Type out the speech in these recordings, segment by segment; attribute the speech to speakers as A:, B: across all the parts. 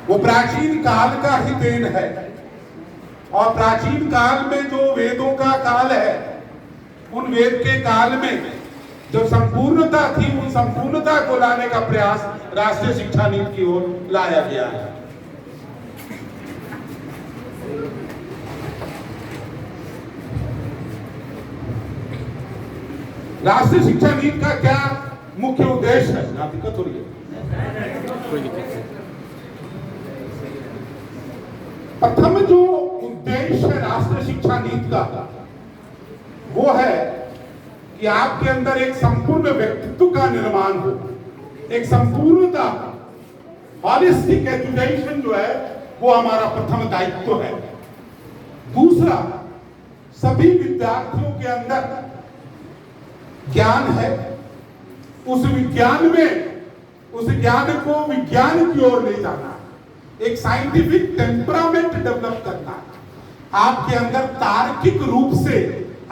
A: वो प्राचीन काल का ही देन है। और प्राचीन काल में जो वेदों का काल है, उन वेद के काल में जो संपूर्णता थी, उन संपूर्णता को लाने का प्रयास राष्ट्रीय शिक्षा नीति की ओर लाया गया है। राष्ट्रीय शिक्षा नीति का क्या मुख्य उद्देश्य है? ना दिक्कत हो रही है? कोई दिक्कत नहीं। प्रथम जो उद्देश्य है राष्ट्रीय शिक्षा नीति का, वो है कि आपके अंदर एक संपूर्ण व्यक्तित्व का निर्माण हो, एक संपूर्णता, हॉलिस्टिक एजुकेशन जो है वो हमारा प्रथम दायित्व है। दूसरा, सभी विद्यार्थियों के अंदर ज्ञान है, उस विज्ञान में, उस ज्ञान को विज्ञान की ओर ले जाना, एक साइंटिफिक टेम्परामेंट डेवलप करना, आपके अंदर तार्किक रूप से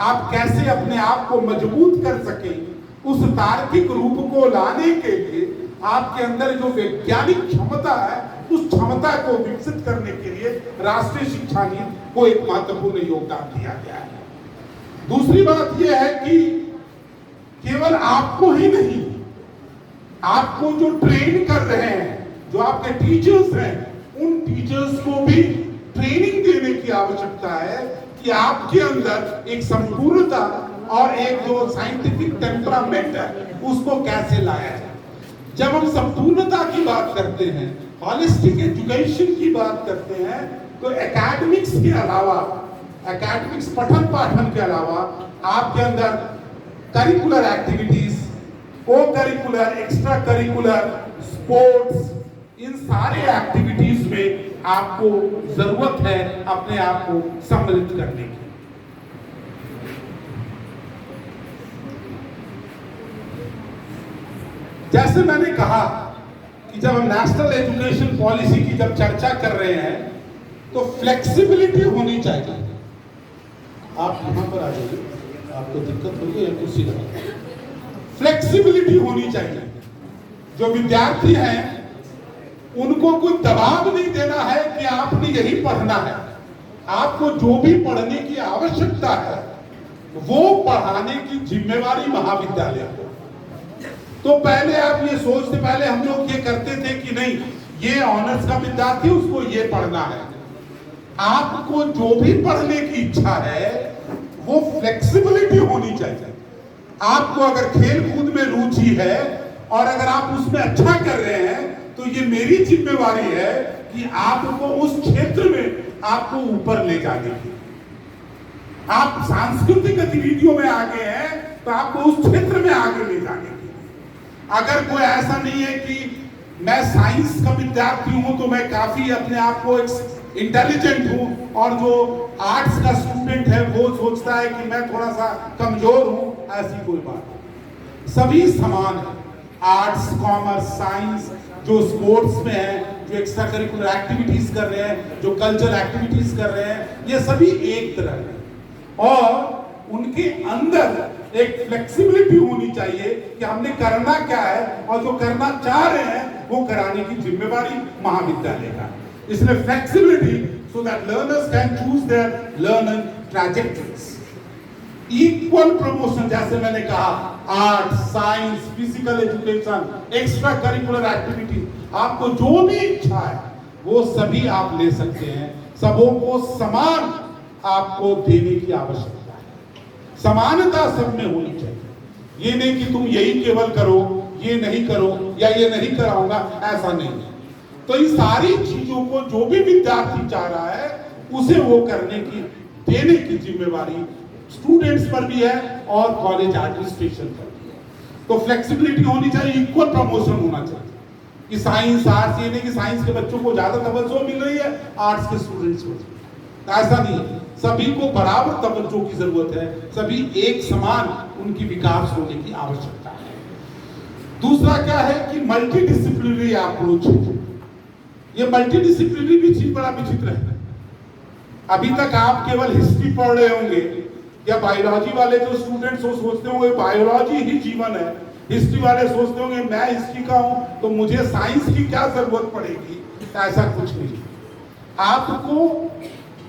A: आप कैसे अपने आप को मजबूत कर सके, उस तार्किक रूप को लाने के लिए आपके अंदर जो वैज्ञानिक क्षमता है, उस क्षमता को विकसित करने के लिए राष्ट्रीय शिक्षा नीति को एक महत्वपूर्ण योगदान दिया गया है। दूसरी बात यह है कि केवल आपको ही नहीं, आपको जो ट्रेन कर रहे हैं, जो आपके टीचर्स हैं, उन टीचर्स को भी ट्रेनिंग देने की आवश्यकता है कि आपके अंदर एक संपूर्णता और एक जो साइंटिफिक टेम्परामेंट है, उसको कैसे लाया जाए। जब हम संपूर्णता की बात करते हैं, हॉलिस्टिक एजुकेशन की बात करते हैं, तो एकेडमिक्स के अलावा, एकेडमिक्स पठन पाठन के अलावा आपके अंदर करिकुलर एक्टिविटीज, को करिकुलर, एक्स्ट्रा करिकुलर, स्पोर्ट्स, इन सारे एक्टिविटीज में आपको जरूरत है अपने आप को सम्मिलित करने की। जैसे मैंने कहा कि जब हम नेशनल एजुकेशन पॉलिसी की जब चर्चा कर रहे हैं, तो फ्लेक्सिबिलिटी होनी चाहिए। आप यहां पर आ जाइए, आपको दिक्कत होगी या कुर्सी लगा। फ्लेक्सिबिलिटी होनी चाहिए। जो विद्यार्थी हैं उनको कोई दबाव नहीं देना है कि आपने यही पढ़ना है। आपको जो भी पढ़ने की आवश्यकता है वो पढ़ाने की जिम्मेवारी महाविद्यालय को। तो पहले आप ये सोचते, पहले हम लोग ये करते थे कि नहीं, ये ऑनर्स का विद्यार्थी, उसको ये पढ़ना है। आपको जो भी पढ़ने की इच्छा है वो फ्लेक्सिबिलिटी होनी चाहिए। आपको अगर खेल कूद में रुचि है और अगर आप उसमें अच्छा कर रहे हैं, तो ये मेरी जिम्मेवारी है कि आपको उस क्षेत्र में आपको ऊपर ले जाने की। आप सांस्कृतिक गतिविधियों में आगे हैं तो आपको उस क्षेत्र में आगे ले जाने की। अगर कोई ऐसा नहीं है कि मैं साइंस का विद्यार्थी हूं तो मैं काफी अपने आप को इंटेलिजेंट हूं, और जो आर्ट्स का स्टूडेंट है वो सोचता है कि मैं थोड़ा सा कमजोर हूं, ऐसी कोई बात नहीं। सभी समान है। आर्ट्स, कॉमर्स, साइंस, जो स्पोर्ट्स में है, जो एक्स्ट्रा करिकुलर एक्टिविटीज कर रहे हैं, जो कल्चरल एक्टिविटीज कर रहे हैं, ये सभी एक तरह है। और उनके अंदर एक फ्लेक्सिबिलिटी होनी चाहिए कि हमने करना क्या है, और जो करना चाह रहे हैं वो कराने की जिम्मेवारी महाविद्यालय का। इसलिए flexibility so that learners can choose their learning trajectories. Equal promotion, जैसे मैंने कहा, art, science, physical education, extra curricular activity, आपको जो भी इच्छा है वो सभी आप ले सकते हैं। सबों को समान आपको देने की आवश्यकता है। समानता सब में होनी चाहिए। ये नहीं कि तुम यही केवल करो, ये नहीं करो, या ये नहीं कराऊंगा, ऐसा नहीं। तो इन सारी चीजों को जो भी विद्यार्थी चाह रहा है उसे वो करने की, देने की जिम्मेवारी स्टूडेंट्स पर भी है और कॉलेज एडमिनिस्ट्रेशन पर भी है। तो फ्लेक्सिबिलिटी होनी चाहिए, इक्वल प्रमोशन होना चाहिए कि साइंस, आर्ट्स, ये नहीं कि साइंस के बच्चों को ज्यादा तवज्जो मिल रही है, आर्ट्स के स्टूडेंट्स को ऐसा नहीं है। सभी को बराबर तवज्जो की जरूरत है, सभी एक समान उनकी विकास होने की आवश्यकता है। दूसरा क्या है कि मल्टी डिसिप्लिनरी अप्रोच है। ये मल्टी डिसिप्लिनरी भी चीज बड़ा विचित्र है। अभी तक आप केवल हिस्ट्री पढ़ रहे होंगे, या बायोलॉजी वाले जो स्टूडेंट्स वो सोचते होंगे बायोलॉजी ही जीवन है, हिस्ट्री वाले सोचते होंगे मैं हिस्ट्री का हूं तो मुझे साइंस की क्या जरूरत पड़ेगी, ऐसा कुछ नहीं। आपको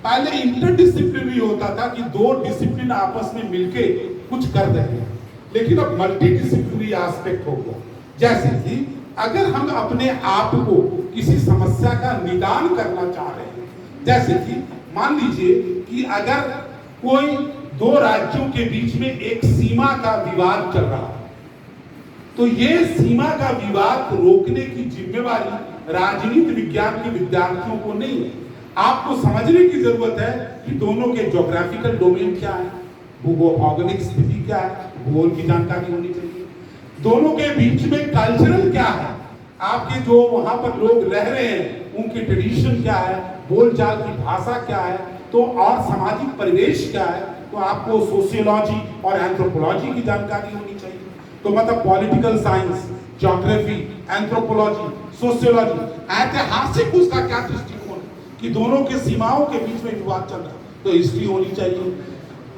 A: पहले इंटरडिसिप्लिनरी होता था कि दो डिसिप्लिन आपस में मिलके कुछ कर रहे हैं, लेकिन अब मल्टी डिसिप्लिनरी एस्पेक्ट हो गया। जैसे कि अगर हम अपने आप को किसी समस्या का निदान करना चाह रहे हैं, जैसे कि मान लीजिए कि अगर कोई दो राज्यों के बीच में एक सीमा का विवाद चल रहा है, तो ये सीमा का विवाद रोकने की जिम्मेवारी राजनीति विज्ञान के विद्यार्थियों को नहीं है। आपको समझने की जरूरत है कि दोनों के ज्योग्राफिकल डोमेन क्या है, भौगोलिक स्थिति क्या है, भूगोल की जानकारी होनी चाहिए। दोनों के बीच में कल्चरल क्या है, आपके जो वहां पर लोग रह रहे हैं उनकी ट्रेडिशन क्या है, बोलचाल की भाषा क्या है, तो और सामाजिक परिवेश क्या है, तो आपको सोशियोलॉजी और एंथ्रोपोलॉजी की जानकारी होनी चाहिए। तो मतलब political science, geography, anthropology, sociology, ऐतिहासिक उसका क्या दृष्टिकोण कि दोनों के सीमाओं के बीच में विवाद चल रहा है, तो हिस्ट्री होनी चाहिए।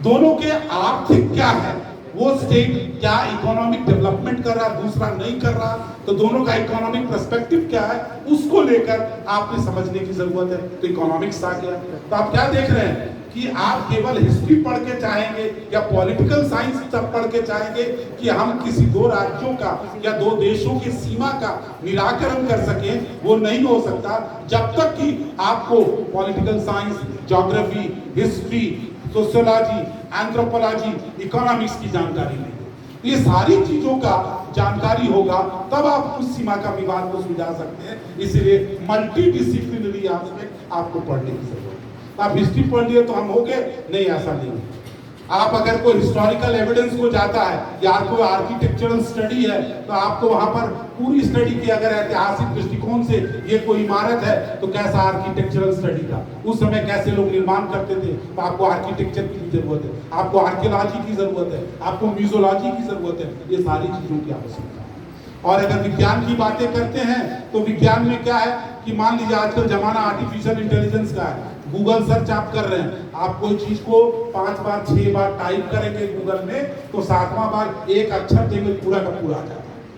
A: दोनों के आर्थिक क्या है, वो स्टेट क्या इकोनॉमिक डेवलपमेंट कर रहा है, दूसरा नहीं कर रहा, तो दोनों का इकोनॉमिक पर्सपेक्टिव क्या है, उसको लेकर आपने समझने की जरूरत है। तो इकोनॉमिक्स आ गया। तो आप क्या देख रहे हैं कि आप केवल हिस्ट्री पढ़ के चाहेंगे या पॉलिटिकल साइंस सब पढ़ के चाहेंगे कि हम किसी दो राज्यों का या दो देशों की सीमा का निराकरण कर सकें, वो नहीं हो सकता जब तक कि आपको political science, geography, history, sociology, anthropology, economics की जानकारी नहीं हो। ये सारी चीजों का जानकारी होगा तब आप उस सीमा का विवाद को सुलझा सकते हैं। इसलिए मल्टी डिसिप्लिनरी एस्पेक्ट आपको पढ़ने की जरूरत है। आप हिस्ट्री पढ़ लिए तो हम हो गए, नहीं, ऐसा नहीं। आप अगर कोई हिस्टोरिकल एविडेंस को जाता है या कोई आर्किटेक्चरल स्टडी है, तो आपको वहां पर पूरी स्टडी की, अगर ऐतिहासिक दृष्टिकोण से ये कोई इमारत है तो कैसा आर्किटेक्चरल स्टडी था, उस समय कैसे लोग निर्माण करते थे, तो आपको आर्किटेक्चर की जरूरत है, आपको आर्कियोलॉजी की जरूरत है, आपको म्यूजियोलॉजी की जरूरत है। ये सारी चीजों की आवश्यकता है। और अगर विज्ञान की बातें करते हैं तो विज्ञान में क्या है कि मान लीजिए आजकल जमाना आर्टिफिशियल इंटेलिजेंस का है। गूगल सर्च आप कर रहे हैं, आप कोई चीज को 5 बार 6 बार टाइप करेंगे गूगल में, तो 7वां बार एक अक्षर देंगे, पूरा का पूरा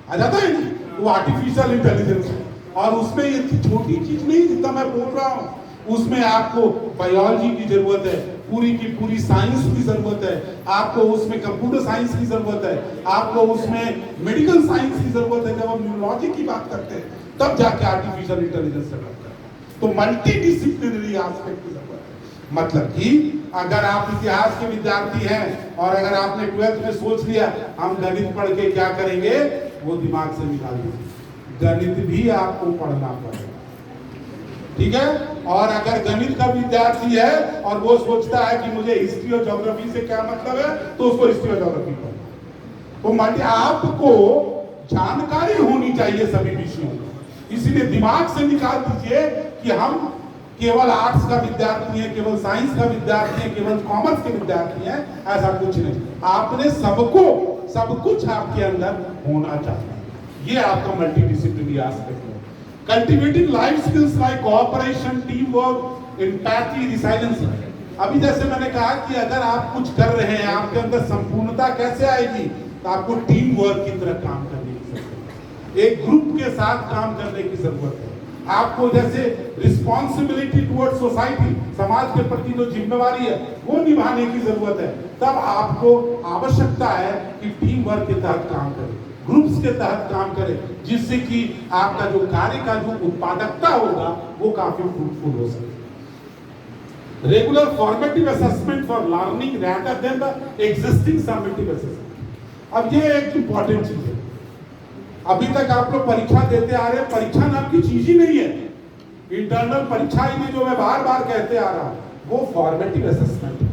A: आ जाता है नहीं, वो आर्टिफिशियल इंटेलिजेंस है। और उसमें ये छोटी चीज नहीं जितना मैं बोल रहा हूँ, उसमें आपको बायोलॉजी की जरूरत है, पूरी की पूरी साइंस की जरूरत है, आपको उसमें कंप्यूटर साइंस की जरूरत है, आपको उसमें मेडिकल साइंस की जरूरत है। जब हम न्यूरोलॉजी की बात करते हैं तब जाके आर्टिफिशियल इंटेलिजेंस से बात करते हैं। तो मल्टी डिसिप्लिनरी एस्पेक्ट की जरूरत है। मतलब कि अगर आप इतिहास के विद्यार्थी हैं और अगर आपने 12th में सोच लिया हम गणित पढ़ के क्या करेंगे, वो दिमाग से निकाल दीजिए। गणित भी आपको पढ़ना पड़ेगा, ठीक है। और अगर गणित का विद्यार्थी है और वो सोचता है कि मुझे हिस्ट्री और ज्योग्राफी से क्या मतलब है, तो उसको हिस्ट्री और ज्योग्राफी पढ़ना। तो मल्टी आपको जानकारी होनी चाहिए सभी विषयों की। इसीलिए दिमाग से निकाल दीजिए कि हम केवल आर्ट्स का विद्यार्थी है, केवल साइंस का विद्यार्थी है, केवल कॉमर्स के विद्यार्थी हैं, ऐसा कुछ नहीं। आपने सब कुछ आपके अंदर होना चाहिए। ये आपका मल्टी डिसिप्लिनरी एस्पेक्ट है। Cultivating life skills like cooperation, team work, empathy, resilience. अभी जैसे मैंने कहा कि अगर आप कुछ कर रहे हैं, आपके अंदर संपूर्णता कैसे आएगी, तो आपको टीम वर्क की तरह काम करने की जरूरत है, एक ग्रुप के साथ काम करने की जरूरत है। आपको जैसे रिस्पॉन्सिबिलिटी टुवर्ड सोसाइटी, समाज के प्रति जो जिम्मेवारी है वो निभाने की जरूरत है। तब आपको आवश्यकता है कि टीम वर्क के तहत काम करें, ग्रुप्स के तहत काम करें, जिससे कि आपका जो कार्य का जो उत्पादकता होगा वो काफी फ्रूटफुल हो सके। Regular formative assessment for learning rather than the existing summative assessment. अब ये एक इंपॉर्टेंट चीज है। अभी तक आप लोग परीक्षा देते आ रहे हैं, परीक्षा नाम की चीज ही नहीं है। इंटरनल परीक्षा ही नहीं, जो मैं बार बार कहते आ रहा हूं, वो फॉर्मेटिव असेसमेंट है।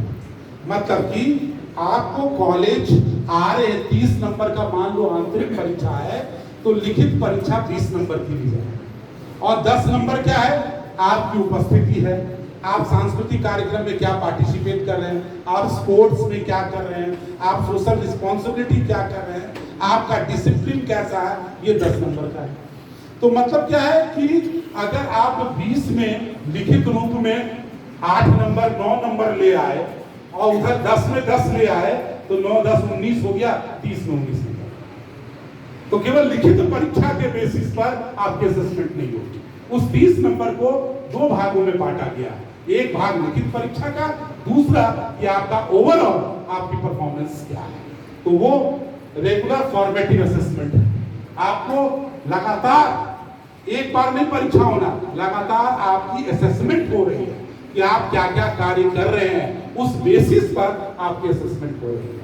A: मतलब कि आपको कॉलेज आ रहे 30 नंबर का मान लो आंतरिक परीक्षा है, तो लिखित परीक्षा 20 नंबर की ली जाए, और 10 नंबर क्या है, आपकी उपस्थिति है, आप सांस्कृतिक कार्यक्रम में क्या पार्टिसिपेट कर रहे हैं, आप स्पोर्ट्स में क्या कर रहे हैं, आप सोशल रिस्पॉन्सिबिलिटी क्या कर रहे हैं, आपका डिसिप्लिन कैसा है, ये 10 नंबर का है। तो मतलब क्या है कि अगर आप 20 में लिखित रूप में 8 नंबर 9 नंबर ले आए और उधर 10 में 10 ले आए, तो 9 10 19 हो गया, 30 में 19 हो गया। तो केवल लिखित परीक्षा के बेसिस पर आपकी असेसमेंट नहीं होगी। उस 30 नंबर को 2 भागों में बांटा गया। एक भाग लिखित परीक्षा का, दूसरा कि आपका ओवरऑल आपकी परफॉर्मेंस क्या है। तो वो रेगुलर फॉर्मेटिव असेसमेंट है। आपको लगातार एक बार नहीं परीक्षा होना, लगातार आपकी असेसमेंट हो रही है कि आप क्या क्या कार्य कर रहे हैं, उस बेसिस पर आपकी असेसमेंट हो रही है।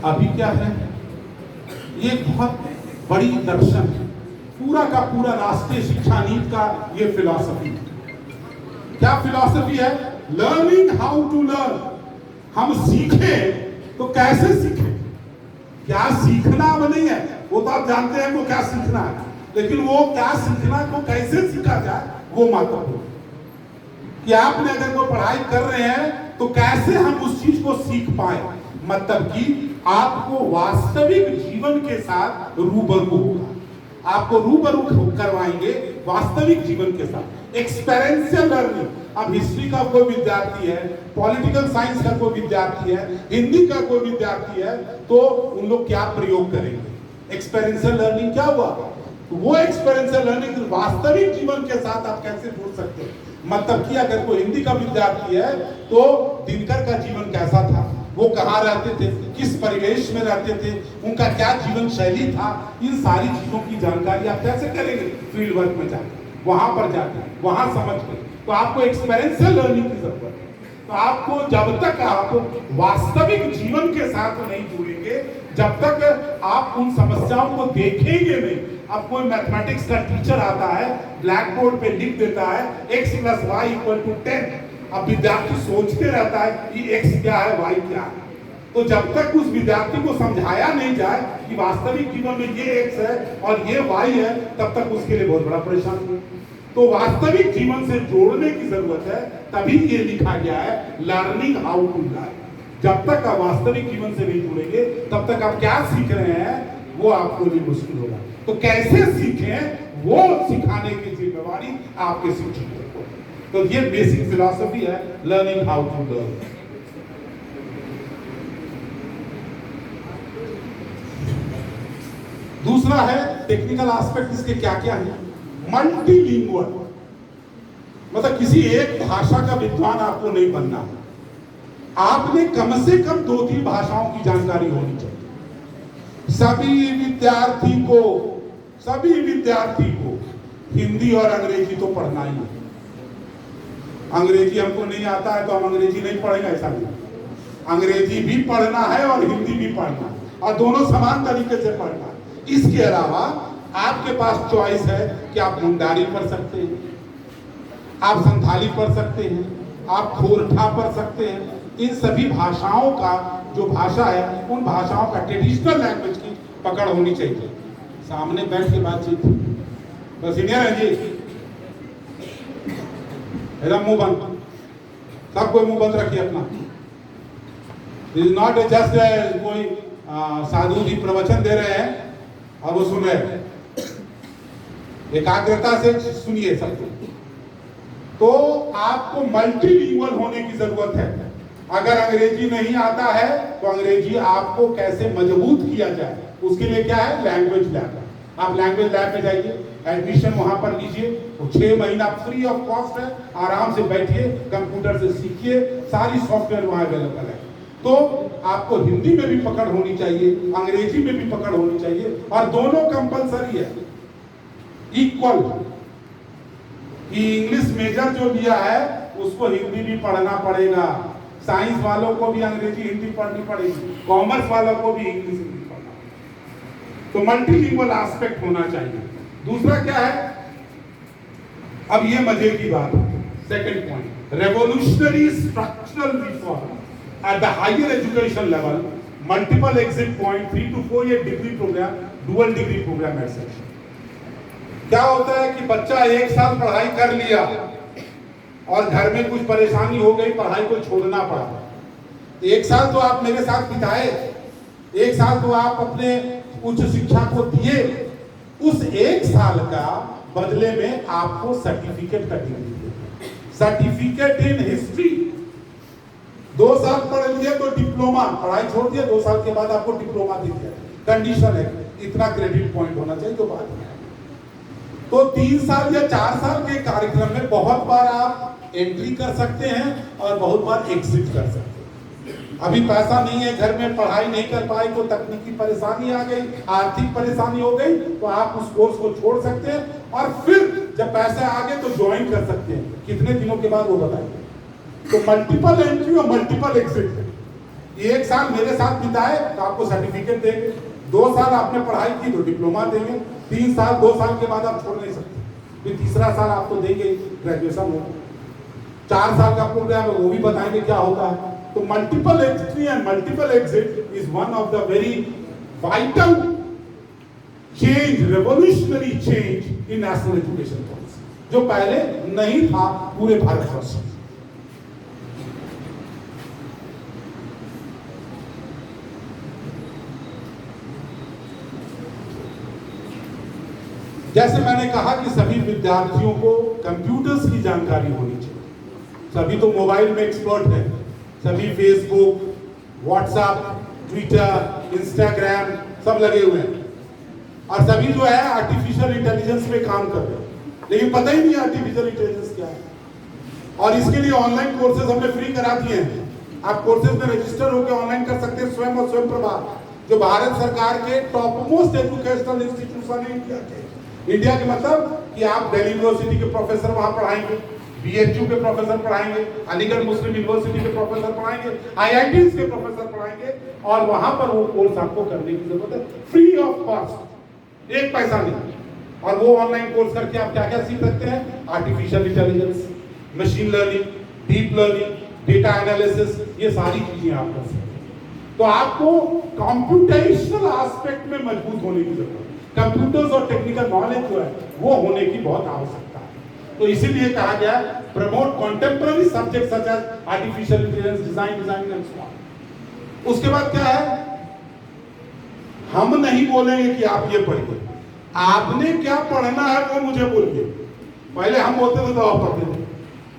A: अभी क्या है, ये बहुत बड़ी दर्शन है, पूरा का पूरा राष्ट्रीय शिक्षा नीति का ये फिलॉसफी है। क्या फिलॉसफी है? Learning how to learn. हम सीखे तो कैसे सीखे, क्या सीखना अब नहीं है, वो तो आप जानते हैं वो क्या सीखना है, लेकिन वो क्या सीखना को कैसे सीखा जाए वो महत्वपूर्ण है। कि आपने अगर कोई पढ़ाई कर रहे हैं तो कैसे हम उस चीज को सीख पाए, मतलब कि आपको वास्तविक जीवन के साथ रूबरू होगा, आपको रूबरू करवाएंगे वास्तविक जीवन के साथ, एक्सपेरियंशियल लर्निंग। अब हिस्ट्री का कोई विद्यार्थी है, पॉलिटिकल साइंस का कोई विद्यार्थी है, हिंदी का कोई विद्यार्थी है, तो उन लोग क्या प्रयोग करेंगे? एक्सपेरियंशियल लर्निंग क्या हुआ? तो वो एक्सपेरियंशियल लर्निंग वास्तविक जीवन के साथ आप कैसे जोड़ सकते हैं? मतलब कि अगर कोई हिंदी का विद्यार्थी है तो दिनकर का जीवन कैसा था, वो कहाँ रहते थे, किस परिवेश में रहते थे, उनका क्या जीवन शैली था, इन सारी चीजों की जानकारी आप कैसे करेंगे? फील्ड वर्क में जाकर, वहां पर जाकर, वहां समझ कर। तो आपको एक्सपेरियंशियल लर्निंग की जरूरत है। तो आपको जब तक आप वास्तविक जीवन के साथ नहीं जुड़ेंगे, जब तक आप उन समस्याओं को देखेंगे नहीं। अब कोई मैथमेटिक्स का टीचर आता है, ब्लैक बोर्ड पे लिख देता है x + y = 10। अब विद्यार्थी सोचते रहता है कि x क्या है, y क्या है। तो जब तक उस विद्यार्थी को समझाया नहीं जाए कि वास्तविक जीवन में ये x है और ये y है, तब तक उसके लिए बहुत बड़ा परेशानी है। तो वास्तविक जीवन से जोड़ने की जरूरत है, तभी ये लिखा गया है लर्निंग हाउ टू लर्न। जब तक आप वास्तविक जीवन से नहीं जुड़ेंगे, तब तक आप क्या सीख रहे हैं वो आपको भी मुश्किल होगा। तो कैसे सीखें, वो सिखाने की जिम्मेवारी आपके शिक्षक को। तो ये बेसिक फिलॉसफी है लर्निंग हाउ टू लर्न। दूसरा है टेक्निकल एस्पेक्ट, इसके क्या क्या है? मल्टीलिंगुअल, मतलब किसी एक भाषा का विद्वान आपको नहीं बनना, आपने कम से कम 2-3 भाषाओं की जानकारी होनी चाहिए। सभी विद्यार्थी को हिंदी और अंग्रेजी तो पढ़ना ही है। अंग्रेजी हमको नहीं आता है तो हम अंग्रेजी नहीं पढ़ेंगे, ऐसा नहीं। अंग्रेजी भी पढ़ना है और हिंदी भी पढ़ना है, और दोनों समान तरीके से पढ़ना है। इसके अलावा आपके पास चॉइस है कि आप मुंडारी पढ़ सकते हैं, आप संथाली पढ़ सकते हैं, आप खोरठा पढ़ सकते हैं। इन सभी भाषाओं का जो भाषा है, उन भाषाओं का ट्रेडिशनल लैंग्वेज की पकड़ होनी चाहिए। सामने बैठ के बातचीत, तो सीनियर है जी, एकदम मुंह बंद, सब कोई मुंह बंद रखिए अपना। इज नॉट जस्ट कोई साधु जी प्रवचन दे रहे हैं और वो सुन रहे हैं, एकाग्रता से सुनिए सब कुछ। तो आपको मल्टीलिंगुअल होने की जरूरत है। अगर अंग्रेजी नहीं आता है तो अंग्रेजी आपको कैसे मजबूत किया जाए, उसके लिए क्या है? Language lab. आप लैंग्वेज लैब में जाइए, एडमिशन वहां पर लीजिए, वो 6 महीना फ्री ऑफ कॉस्ट है, आराम से बैठिए, कंप्यूटर से सीखिए, सारी सॉफ्टवेयर वहां अवेलेबल है। तो आपको हिंदी में भी पकड़ होनी चाहिए, अंग्रेजी में भी पकड़ होनी चाहिए, और दोनों कंपलसरी है, इक्वल। इंग्लिश मेजर जो लिया है उसको हिंदी भी पढ़ना पड़ेगा, साइंस वालों को भी अंग्रेजी हिंदी पढ़नी पड़ेगी, कॉमर्स वालों को भी इंग्लिश हिंदी पढ़ना। तो मल्टीलिंगुअल एस्पेक्ट होना चाहिए। दूसरा क्या है, अब ये मजे की बात है, second point, revolutionary structural reform at the higher education level, multiple exit point, 3 to 4 year degree programme, dual degree programme exception. क्या होता है कि बच्चा 1 साल पढ़ाई कर लिया और घर में कुछ परेशानी हो गई, पढ़ाई को छोड़ना पड़ा। 1 साल तो आप मेरे साथ बिताए, 1 साल तो आप अपने उच्च शिक्षा को दिए, उस 1 साल का बदले में आपको सर्टिफिकेट का डिग्री, सर्टिफिकेट इन हिस्ट्री 2 साल पढ़ लिए तो डिप्लोमा, पढ़ाई छोड़ दिया, 2 साल के बाद आपको डिप्लोमा दे दिया, कंडीशन है इतना क्रेडिट पॉइंट होना चाहिए तो बात है। तो 3 साल या 4 साल के कार्यक्रम में बहुत बार आप एंट्री कर सकते हैं और बहुत बार एग्जिट कर सकते हैं। अभी पैसा नहीं है, घर में पढ़ाई नहीं कर पाए तो तकनीकी परेशानी आ गई, आर्थिक परेशानी हो गई, तो आप उस कोर्स को छोड़ सकते हैं और फिर जब पैसे आ गए तो ज्वाइन कर सकते हैं। कितने दिनों के बाद वो बताएंगे। तो मल्टीपल एंट्री और मल्टीपल एग्जिट। 1 साल मेरे साथ बिताए तो आपको सर्टिफिकेट देंगे, 2 साल आपने पढ़ाई की तो डिप्लोमा देंगे, 3 साल 2 साल के बाद आप छोड़ नहीं सकते, फिर तीसरा साल आपको देंगे ग्रेजुएशन हो, 4 साल का प्रोग्राम है वो भी बताएंगे क्या होता है। तो multiple entry and multiple exit is one of the very vital change, revolutionary change in national education policy, जो पहले नहीं था पूरे भारतवर्ष में। जैसे मैंने कहा कि सभी विद्यार्थियों को कंप्यूटर्स की जानकारी होनी चाहिए। सभी तो मोबाइल में एक्सपर्ट हैं, सभी फेसबुक, व्हाट्सएप, ट्विटर, इंस्टाग्राम सब लगे हुए हैं और सभी जो है आर्टिफिशियल इंटेलिजेंस पे काम कर रहे हैं, लेकिन पता ही नहीं आर्टिफिशियल इंटेलिजेंस क्या है। और इसके लिए ऑनलाइन कोर्सेज हमने फ्री करा दिए हैं। आप कोर्सेज में रजिस्टर होकर ऑनलाइन कर सकते हैं। स्वयं और स्वयं प्रभा जो भारत सरकार के टॉप मोस्ट एजुकेशनल इंस्टीट्यूशन है इंडिया के। इंडिया के मतलब कि आप दिल्ली यूनिवर्सिटी के प्रोफेसर वहां पढ़ाएंगे, बीएचयू के प्रोफेसर पढ़ाएंगे, अलीगढ़ मुस्लिम यूनिवर्सिटी के प्रोफेसर पढ़ाएंगे, आईआईटीज के प्रोफेसर पढ़ाएंगे और वहां पर वो कोर्स आपको करने की जरूरत है फ्री ऑफ कॉस्ट, 1 पैसा नहीं। और वो ऑनलाइन कोर्स करके आप क्या क्या सीख सकते हैं? Artificial intelligence, machine learning, deep learning, data analysis, ये सारी चीजें आप कर सकते हैं। तो आपको कंप्यूटेशनल एस्पेक्ट में मजबूत होने की जरूरत है। कंप्यूटर्स और टेक्निकल नॉलेज जो है वो होने की बहुत आवश्यकता है। तो इसीलिए कहा गया promote contemporary subject such as artificial intelligence, designing and so on. उसके बाद क्या है, हम नहीं बोलेंगे कि आप ये पढ़िए, आपने क्या पढ़ना है वो मुझे बोलिए। पहले हम बोलते थे तो आप पढ़ते थे,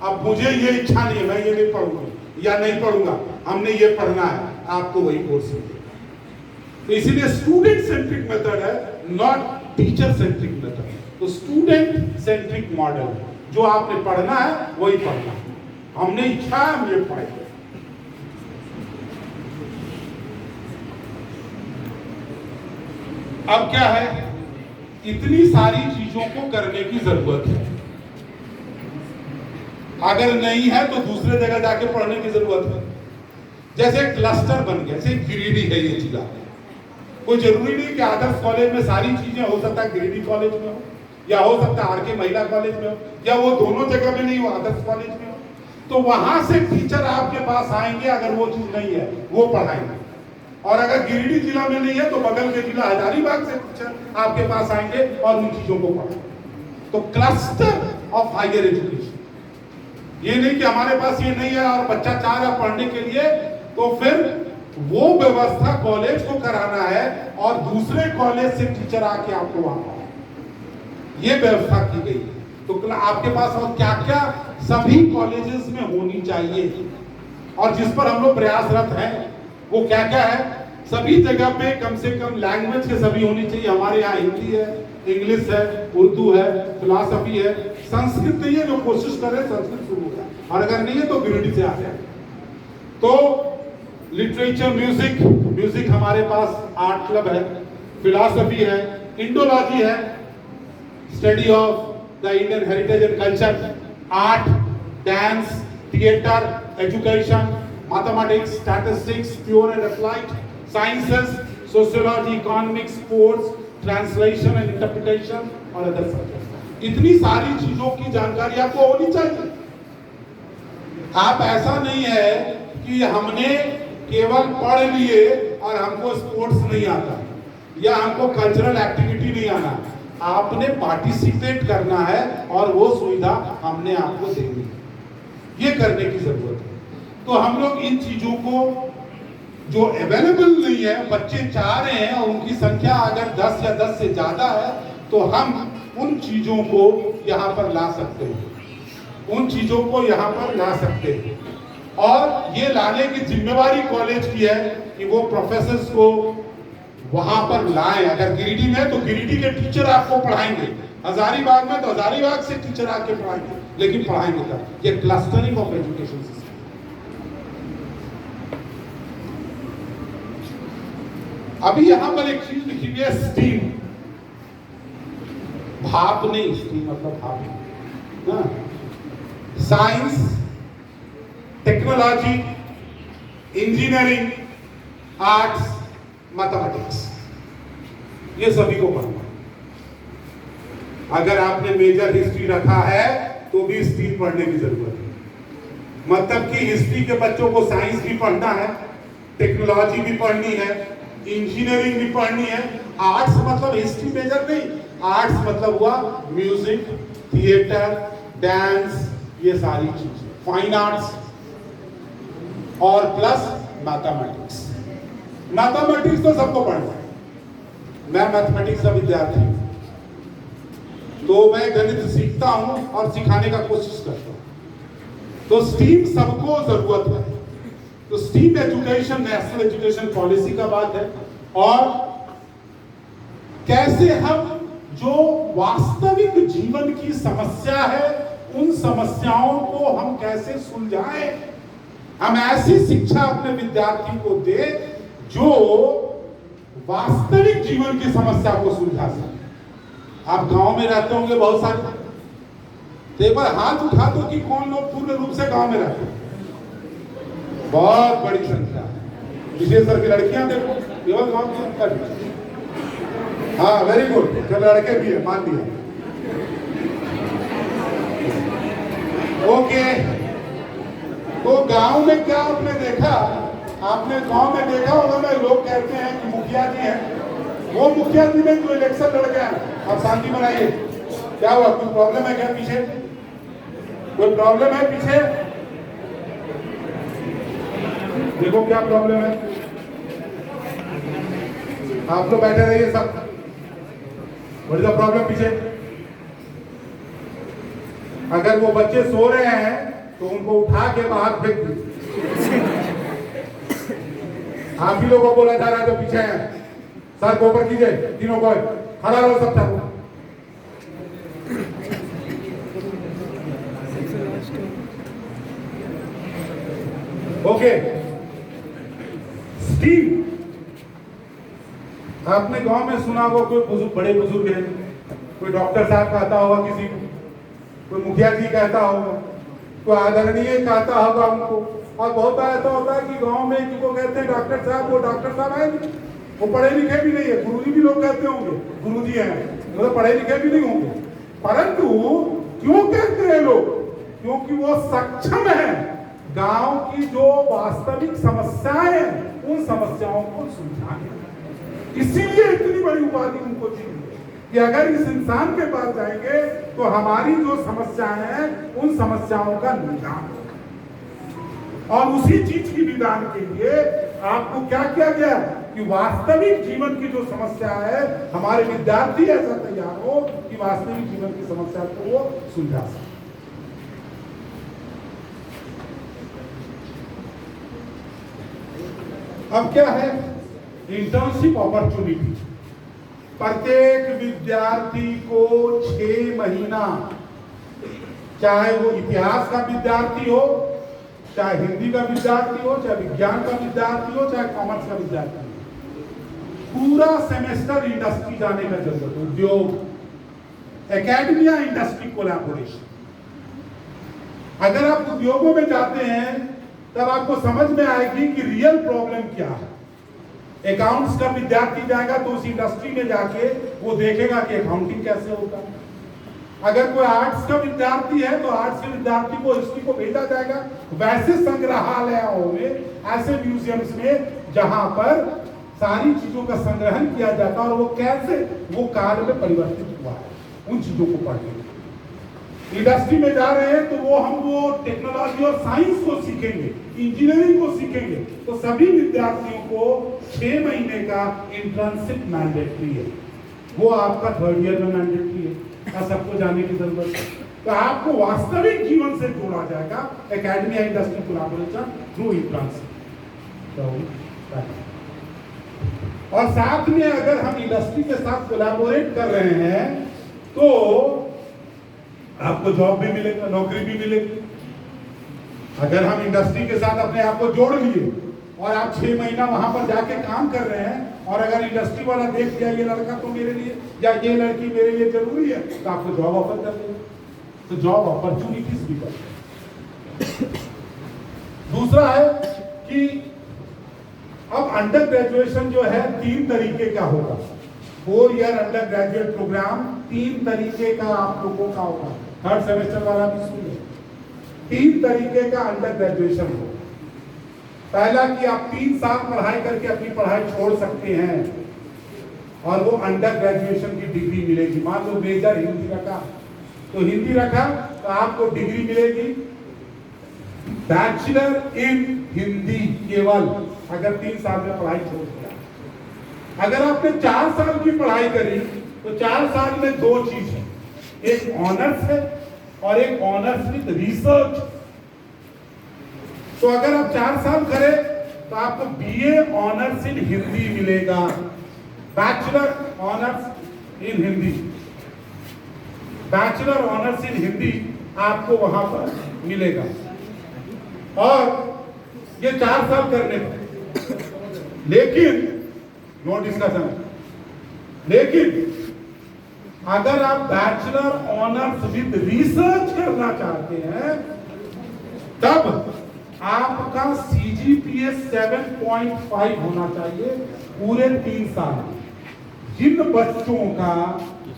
A: अब मुझे ये इच्छा नहीं है, मैं ये नहीं पढ़ूंगा या नहीं पढ़ूंगा, हमने ये पढ़ना है, आपको वही कोर्स मिलेगा। तो इसीलिए स्टूडेंट सेंट्रिक मेथड है, नॉट टीचर सेंट्रिक मेथड। तो स्टूडेंट सेंट्रिक मॉडल, जो आपने पढ़ना है वही पढ़ना है, हमने इच्छा है हम ये पढ़ेंगे। अब क्या है, इतनी सारी चीजों को करने की जरूरत है। अगर नहीं है तो दूसरे जगह जाके पढ़ने की जरूरत है। जैसे क्लस्टर बन गया, जैसे गिरिडीह है ये जिला, कोई जरूरी नहीं कि आदर्श कॉलेज में सारी चीजें, हो सकता है गिरिडीह कॉलेज में हो या हो सकता है आरके महिला कॉलेज में हो या वो दोनों जगह में नहीं हो, आदर्श कॉलेज में हो। तो वहां से टीचर आपके पास आएंगे, अगर वो चीज नहीं है वो पढ़ाएंगे। और अगर गिरिडीह जिला में नहीं है तो बगल के जिला हजारीबाग से टीचर आपके पास आएंगे और उन चीजों को पढ़ाएंगे। तो क्लस्टर ऑफ हायर एजुकेशन, ये नहीं कि हमारे पास ये नहीं है और बच्चा चाह रहा पढ़ने के लिए, तो फिर वो व्यवस्था कॉलेज को कराना है और दूसरे कॉलेज से टीचर आके आपको वहां पढ़ाए, ये व्यवस्था की गई। तो आपके पास और क्या क्या सभी कॉलेजेस में होनी चाहिए और जिस पर हम लोग प्रयासरत हैं वो क्या क्या है। सभी जगह पे कम से कम लैंग्वेज के सभी होनी चाहिए। हमारे यहाँ हिंदी है, इंग्लिश है, उर्दू है, फिलॉसफी है, संस्कृत नहीं है, जो कोशिश कर रहे हैं संस्कृत शुरू होगा, और अगर नहीं है तो गिरिडीह से आ जाए। तो लिटरेचर, म्यूजिक हमारे पास आर्ट क्लब है, फिलॉसफी है, इंडोलॉजी है, study of the Indian heritage and culture, art, dance, theatre, education, mathematics, statistics, pure and applied sciences, sociology, economics, sports, translation and interpretation और अदर सब्जेक्ट्स। इतनी सारी चीजों की जानकारी आपको होनी चाहिए। आप ऐसा नहीं है कि हमने केवल पढ़ लिए और हमको स्पोर्ट्स नहीं आता या हमको कल्चरल एक्टिविटी नहीं आना, आपने पार्टिसिपेट करना है और वो सुविधा हमने आपको देनी है, ये करने की जरूरत है। तो हम लोग इन चीजों को जो अवेलेबल नहीं है, बच्चे चाह रहे हैं और उनकी संख्या अगर 10 या 10 से ज्यादा है तो हम उन चीजों को यहाँ पर ला सकते हैं, उन चीजों को यहाँ पर ला सकते हैं। और ये लाने की जिम्मेवारी कॉलेज की है कि वो प्रोफेसर्स को वहां पर लाएं। अगर गिरिडीह में है तो गिरिडीह के टीचर आपको पढ़ाएंगे, हजारीबाग में तो हजारीबाग से टीचर आके पढ़ाएंगे, लेकिन पढ़ाएंगे तब। ये क्लस्टरिंग ऑफ एजुकेशन सिस्टम। अभी यहां पर एक चीज लिखी हुई है, स्टीम। भाप नहीं, स्टीम मतलब भाप। Science, technology, engineering, arts, mathematics, ये सभी को पढ़ना। अगर आपने मेजर हिस्ट्री रखा है तो भी स्टीम पढ़ने की जरूरत है। मतलब कि हिस्ट्री के बच्चों को साइंस भी पढ़ना है, टेक्नोलॉजी भी पढ़नी है, इंजीनियरिंग भी पढ़नी है। आर्ट्स मतलब हिस्ट्री मेजर नहीं, आर्ट्स मतलब हुआ म्यूजिक, थिएटर, डांस, ये सारी चीजें, फाइन आर्ट्स, और प्लस मैथमेटिक्स। मैथमेटिक्स तो सबको पढ़ना है। मैं मैथमेटिक्स का विद्यार्थी हूं, तो मैं गणित सीखता हूं और सिखाने का कोशिश करता हूं। तो स्टीम सबको जरूरत है। तो steam education national education policy का बात है, और कैसे हम जो वास्तविक जीवन की समस्या है उन समस्याओं को हम कैसे सुलझाएं। हम ऐसी शिक्षा अपने विद्यार्थी को दे जो वास्तविक जीवन की समस्या को सुलझा सके। आप गांव में रहते होंगे बहुत सारे, तो एक बार हाथ उठा दो कि कौन लोग पूर्ण रूप से गांव में रहते हैं। बहुत बड़ी संख्या है, विशेष करके लड़कियां देखो, केवल गांव की संख्या। हाँ वेरी गुड, लड़के भी है, मान लिया। ओके, तो गांव में क्या आपने देखा? आपने गांव में देखा होगा ना, लोग कहते हैं कि मुखिया जी हैं, वो मुखिया जी ने जो इलेक्शन लड़ गया, आप शांति बनाइए। क्या हुआ, कोई प्रॉब्लम है क्या पीछे? कोई प्रॉब्लम है पीछे? देखो क्या प्रॉब्लम है। आप लोग बैठे रहिए सब। बड़ी प्रॉब्लम पीछे। अगर वो बच्चे सो रहे हैं तो उनको उठा के बाहर फेंक दीजिए। आप ही लोगों को बोला जा रहा है जो पीछे हैं, सर को ऊपर कीजिए, तीनों को खड़ा रहो सब था। Okay, steam. आपने गांव में सुना होगा, कोई बुजुर्ग, बड़े बुजुर्ग हैं, कोई डॉक्टर साहब कहता होगा किसी को, कोई मुखिया जी कहता होगा, कोई आदरणीय कहता होगा उनको। और बहुत बार ऐसा होता है कि गांव में जिनको कहते हैं डॉक्टर साहब, वो डॉक्टर साहब है नहीं, वो पढ़े लिखे भी नहीं है। गुरुजी भी लोग कहते होंगे, गुरुजी हैं, मतलब पढ़े लिखे भी नहीं होंगे। परंतु क्यों कहते हैं लोग? क्योंकि वो सक्षम है गांव की जो वास्तविक समस्याएं हैं उन समस्याओं को सुलझाने। इसीलिए इतनी बड़ी उपाधि उनको दी कि अगर इस इंसान के पास जाएंगे तो हमारी जो समस्याएं हैं उन समस्याओं का निदान होगा। और उसी चीज की निदान के लिए आपको क्या किया गया कि वास्तविक जीवन की जो समस्या है, हमारे विद्यार्थी ऐसा तैयार हो कि वास्तविक जीवन की समस्या को वो सुलझा सके। अब क्या है, इंटर्नशिप अपॉर्चुनिटी। प्रत्येक विद्यार्थी को 6 महीना, चाहे वो इतिहास का विद्यार्थी हो, चाहे हिंदी का विद्यार्थी हो, चाहे विज्ञान का विद्यार्थी हो, चाहे कॉमर्स का विद्यार्थी हो, पूरा सेमेस्टर इंडस्ट्री जाने का जरूरत है। उद्योग, एकेडमिया इंडस्ट्री कोलैबोरेशन। अगर आप उद्योगों में जाते हैं तब आपको समझ में आएगी कि रियल प्रॉब्लम क्या है। अकाउंट्स का विद्यार्थी जाएगा तो उस इंडस्ट्री में जाके वो देखेगा कि अकाउंटिंग कैसे होता है। अगर कोई आर्ट्स का विद्यार्थी है तो आर्ट्स के विद्यार्थी को हिस्ट्री को भेजा जाएगा वैसे संग्रहालयों में, ऐसे म्यूजियम्स में जहां पर सारी चीजों का संग्रहण किया जाता है और वो कैसे वो काल में परिवर्तित हुआ है, उन चीजों को पढ़ने। इंडस्ट्री में जा रहे हैं तो वो टेक्नोलॉजी और साइंस को सीखेंगे, इंजीनियरिंग को सीखेंगे। तो सभी विद्यार्थियों को 6 महीने का इंटर्नशिप मैंडेटरी है। वो आपका 3rd ईयर में मैंडेटरी है, सबको जाने की जरूरत है। तो आपको वास्तविक जीवन से जोड़ा जाएगा एकेडमी इंडस्ट्री कोलैबोरेशन थ्रू ई-ट्रांसी। और साथ में अगर हम इंडस्ट्री के साथ कोलैबोरेट कर रहे हैं तो आपको जॉब भी मिलेगा, नौकरी भी मिलेगी। अगर हम इंडस्ट्री के साथ अपने आप को जोड़ लिए और आप 6 महीना वहां पर जाके काम कर रहे हैं और अगर इंडस्ट्री वाला देख दिया ये लड़का तो मेरे लिए या ये लड़की मेरे लिए जरूरी है तो आपको जॉब ऑफर कर देगा। तो जॉब अपॉर्चुनिटीज भी बढ़। दूसरा है कि अब अंडर ग्रेजुएशन जो है 3 तरीके का होगा। 4 ईयर अंडर ग्रेजुएट प्रोग्राम 3 तरीके का आप लोगों का होगा। 3rd सेमेस्टर वाला भी सुनिए, 3 तरीके का अंडर ग्रेजुएशन होगा। पहला कि आप 3 साल पढ़ाई करके अपनी पढ़ाई छोड़ सकते हैं और वो अंडर ग्रेजुएशन की डिग्री मिलेगी। मान लो मेजर हिंदी रखा तो हिंदी रखा तो आपको डिग्री मिलेगी बैचलर इन हिंदी केवल अगर 3 साल में पढ़ाई छोड़ दिया। अगर आपने 4 साल की पढ़ाई करी तो 4 साल में 2 चीज है, एक ऑनर्स है और एक ऑनर्स विद रिसर्च। तो अगर आप 4 साल करें तो आपको बीए ऑनर्स इन हिंदी मिलेगा, bachelor honours in Hindi, bachelor honours in Hindi आपको वहां पर मिलेगा। और ये 4 साल करने पर, लेकिन नो डिस्कशन, लेकिन अगर आप बैचलर ऑनर्स विद रिसर्च करना चाहते हैं तब आपका सीजीपीए 7.5 होना चाहिए पूरे 3 साल। जिन बच्चों का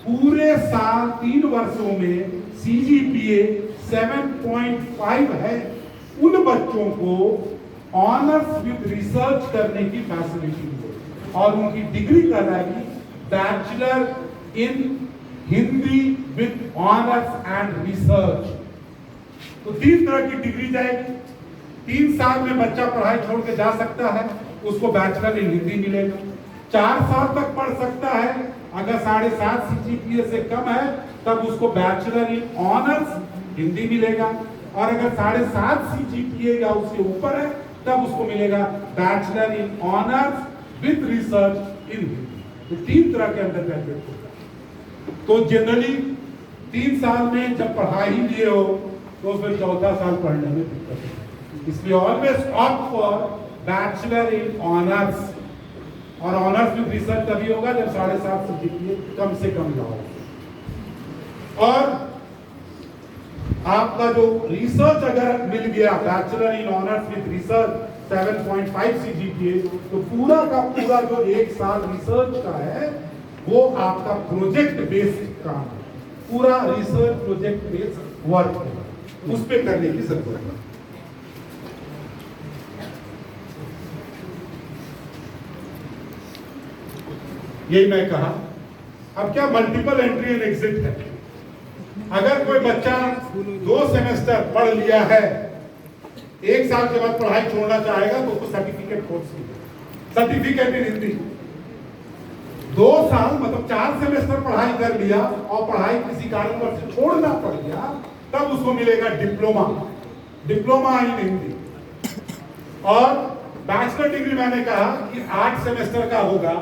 A: पूरे साल 3 वर्षों में सीजीपीए 7.5 है उन बच्चों को ऑनर्स विद रिसर्च करने की फैसिलिटी मिलेगी और उनकी डिग्री कहलाएगी bachelor in Hindi with honours and research. तो 3 तरह की डिग्री जाएगी। 3 साल में बच्चा पढ़ाई छोड़ के जा सकता है, उसको बैचलर इन हिंदी मिलेगा। 4 साल तक पढ़ सकता है, अगर 7.5 सीजीपीए से कम है तब उसको बैचलर इन ऑनर्स हिंदी मिलेगा और अगर 7.5 सीजीपीए या उसके ऊपर है तब उसको मिलेगा bachelor in honours with research इन हिंदी। तो 3 तरह के अंडर ग्रेजुएट होगा। तो जनरली 3 साल में जब पढ़ाई लिए हो तो फिर 4था साल पढ़ने में दिक्कत है, इसलिए always opt for bachelor in honours. और ऑनर्स विद रिसर्च तभी होगा जब 7.5 सीजीपीए कम से कम लाओ। और आपका जो रिसर्च अगर मिल गया bachelor in honours with research 7.5 CGPA तो पूरा का पूरा जो 1 साल रिसर्च का है वो आपका प्रोजेक्ट बेस्ड काम है, पूरा रिसर्च प्रोजेक्ट बेस्ड वर्क है, उस पे करने की जरूरत है। यही मैं कहा। अब क्या मल्टीपल एंट्री एंड एग्जिट है। अगर कोई बच्चा 2 सेमेस्टर पढ़ लिया है, 1 साल के बाद पढ़ाई छोड़ना चाहेगा तो उसको सर्टिफिकेट कोर्स मिलेगा, सर्टिफिकेट इन हिंदी। 2 साल मतलब 4 सेमेस्टर पढ़ाई कर लिया और पढ़ाई किसी कारणवश से छोड़ना पड़ गया तब उसको मिलेगा डिप्लोमा, डिप्लोमा इन हिंदी। और बैचलर डिग्री मैंने कहा कि 8 सेमेस्टर का होगा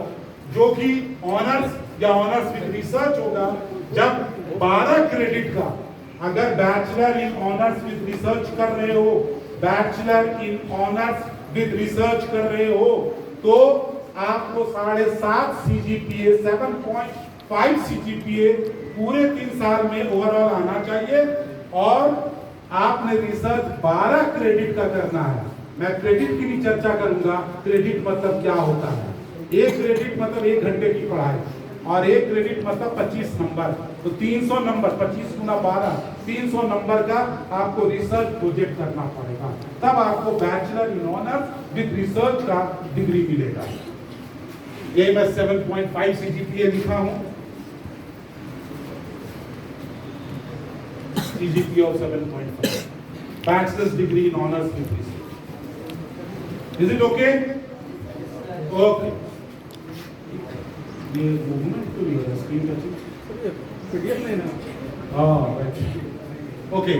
A: जो कि ऑनर्स या ऑनर्स विद रिसर्च होगा। जब 12 क्रेडिट का अगर bachelor in honours with research कर रहे हो, bachelor in honours with research कर रहे हो तो आपको 7.5 सीजीपीए 7.5 सीजीपीए पूरे 3 साल में ओवरऑल आना चाहिए। और आपने रिसर्च 12 क्रेडिट का करना है। मैं क्रेडिट की भी चर्चा करूंगा, क्रेडिट मतलब क्या होता है। 1 क्रेडिट मतलब 1 घंटे की पढ़ाई और 1 क्रेडिट मतलब 25 नंबर, तो 300 नंबर, 25 गुना 12, 300 नंबर का आपको रिसर्च प्रोजेक्ट करना पड़ेगा, तब आपको bachelor in honours with research का डिग्री मिलेगा। ये मैं 7.5 सीजीपीए लिखा हूं, CGPA of 7.5, bachelors degree in honours with research. Is it okay? Okay. ये मूवमेंट तो नहीं है, स्क्रीन टचिंग पीडीएफ लेना। हाँ, ओके,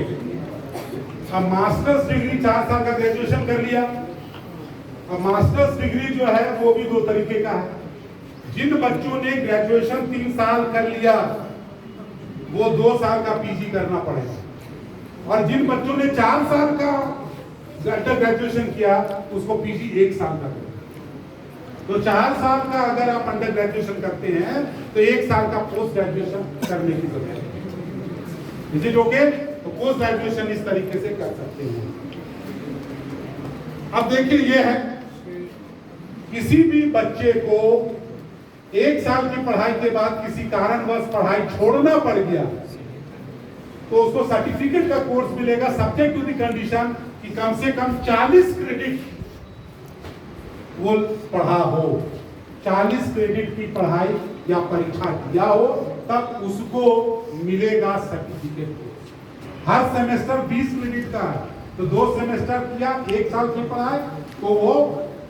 A: अब मास्टर्स डिग्री 4 साल का ग्रेजुएशन कर लिया। अब मास्टर्स डिग्री जो है वो भी 2 तरीके का है। जिन बच्चों ने ग्रेजुएशन 3 साल कर लिया वो 2 साल का पीजी करना पड़ेगा, और जिन बच्चों ने 4 साल का अंडर ग्रेजुएशन किया उसको पीजी 1 साल का करेगा। तो 4 साल का अगर आप अंडर ग्रेजुएशन करते हैं तो 1 साल का पोस्ट ग्रेजुएशन करने की जरूरत है। Is it okay? तो पोस्ट ग्रेजुएशन इस तरीके से कर सकते हैं। अब देखिए ये है, किसी भी बच्चे को 1 साल की पढ़ाई के बाद किसी कारणवश पढ़ाई छोड़ना पड़ गया तो उसको सर्टिफिकेट का कोर्स मिलेगा, सब्जेक्ट टू द कंडीशन कि कम से कम 40 क्रेडिट वो पढ़ा हो, 40 क्रेडिट की पढ़ाई या परीक्षा दिया हो, तब उसको मिलेगा सर्टिफिकेट कोर्स। हर सेमेस्टर 20 क्रेडिट का है, तो 2 सेमेस्टर किया, 1 साल की पढ़ाई, तो वो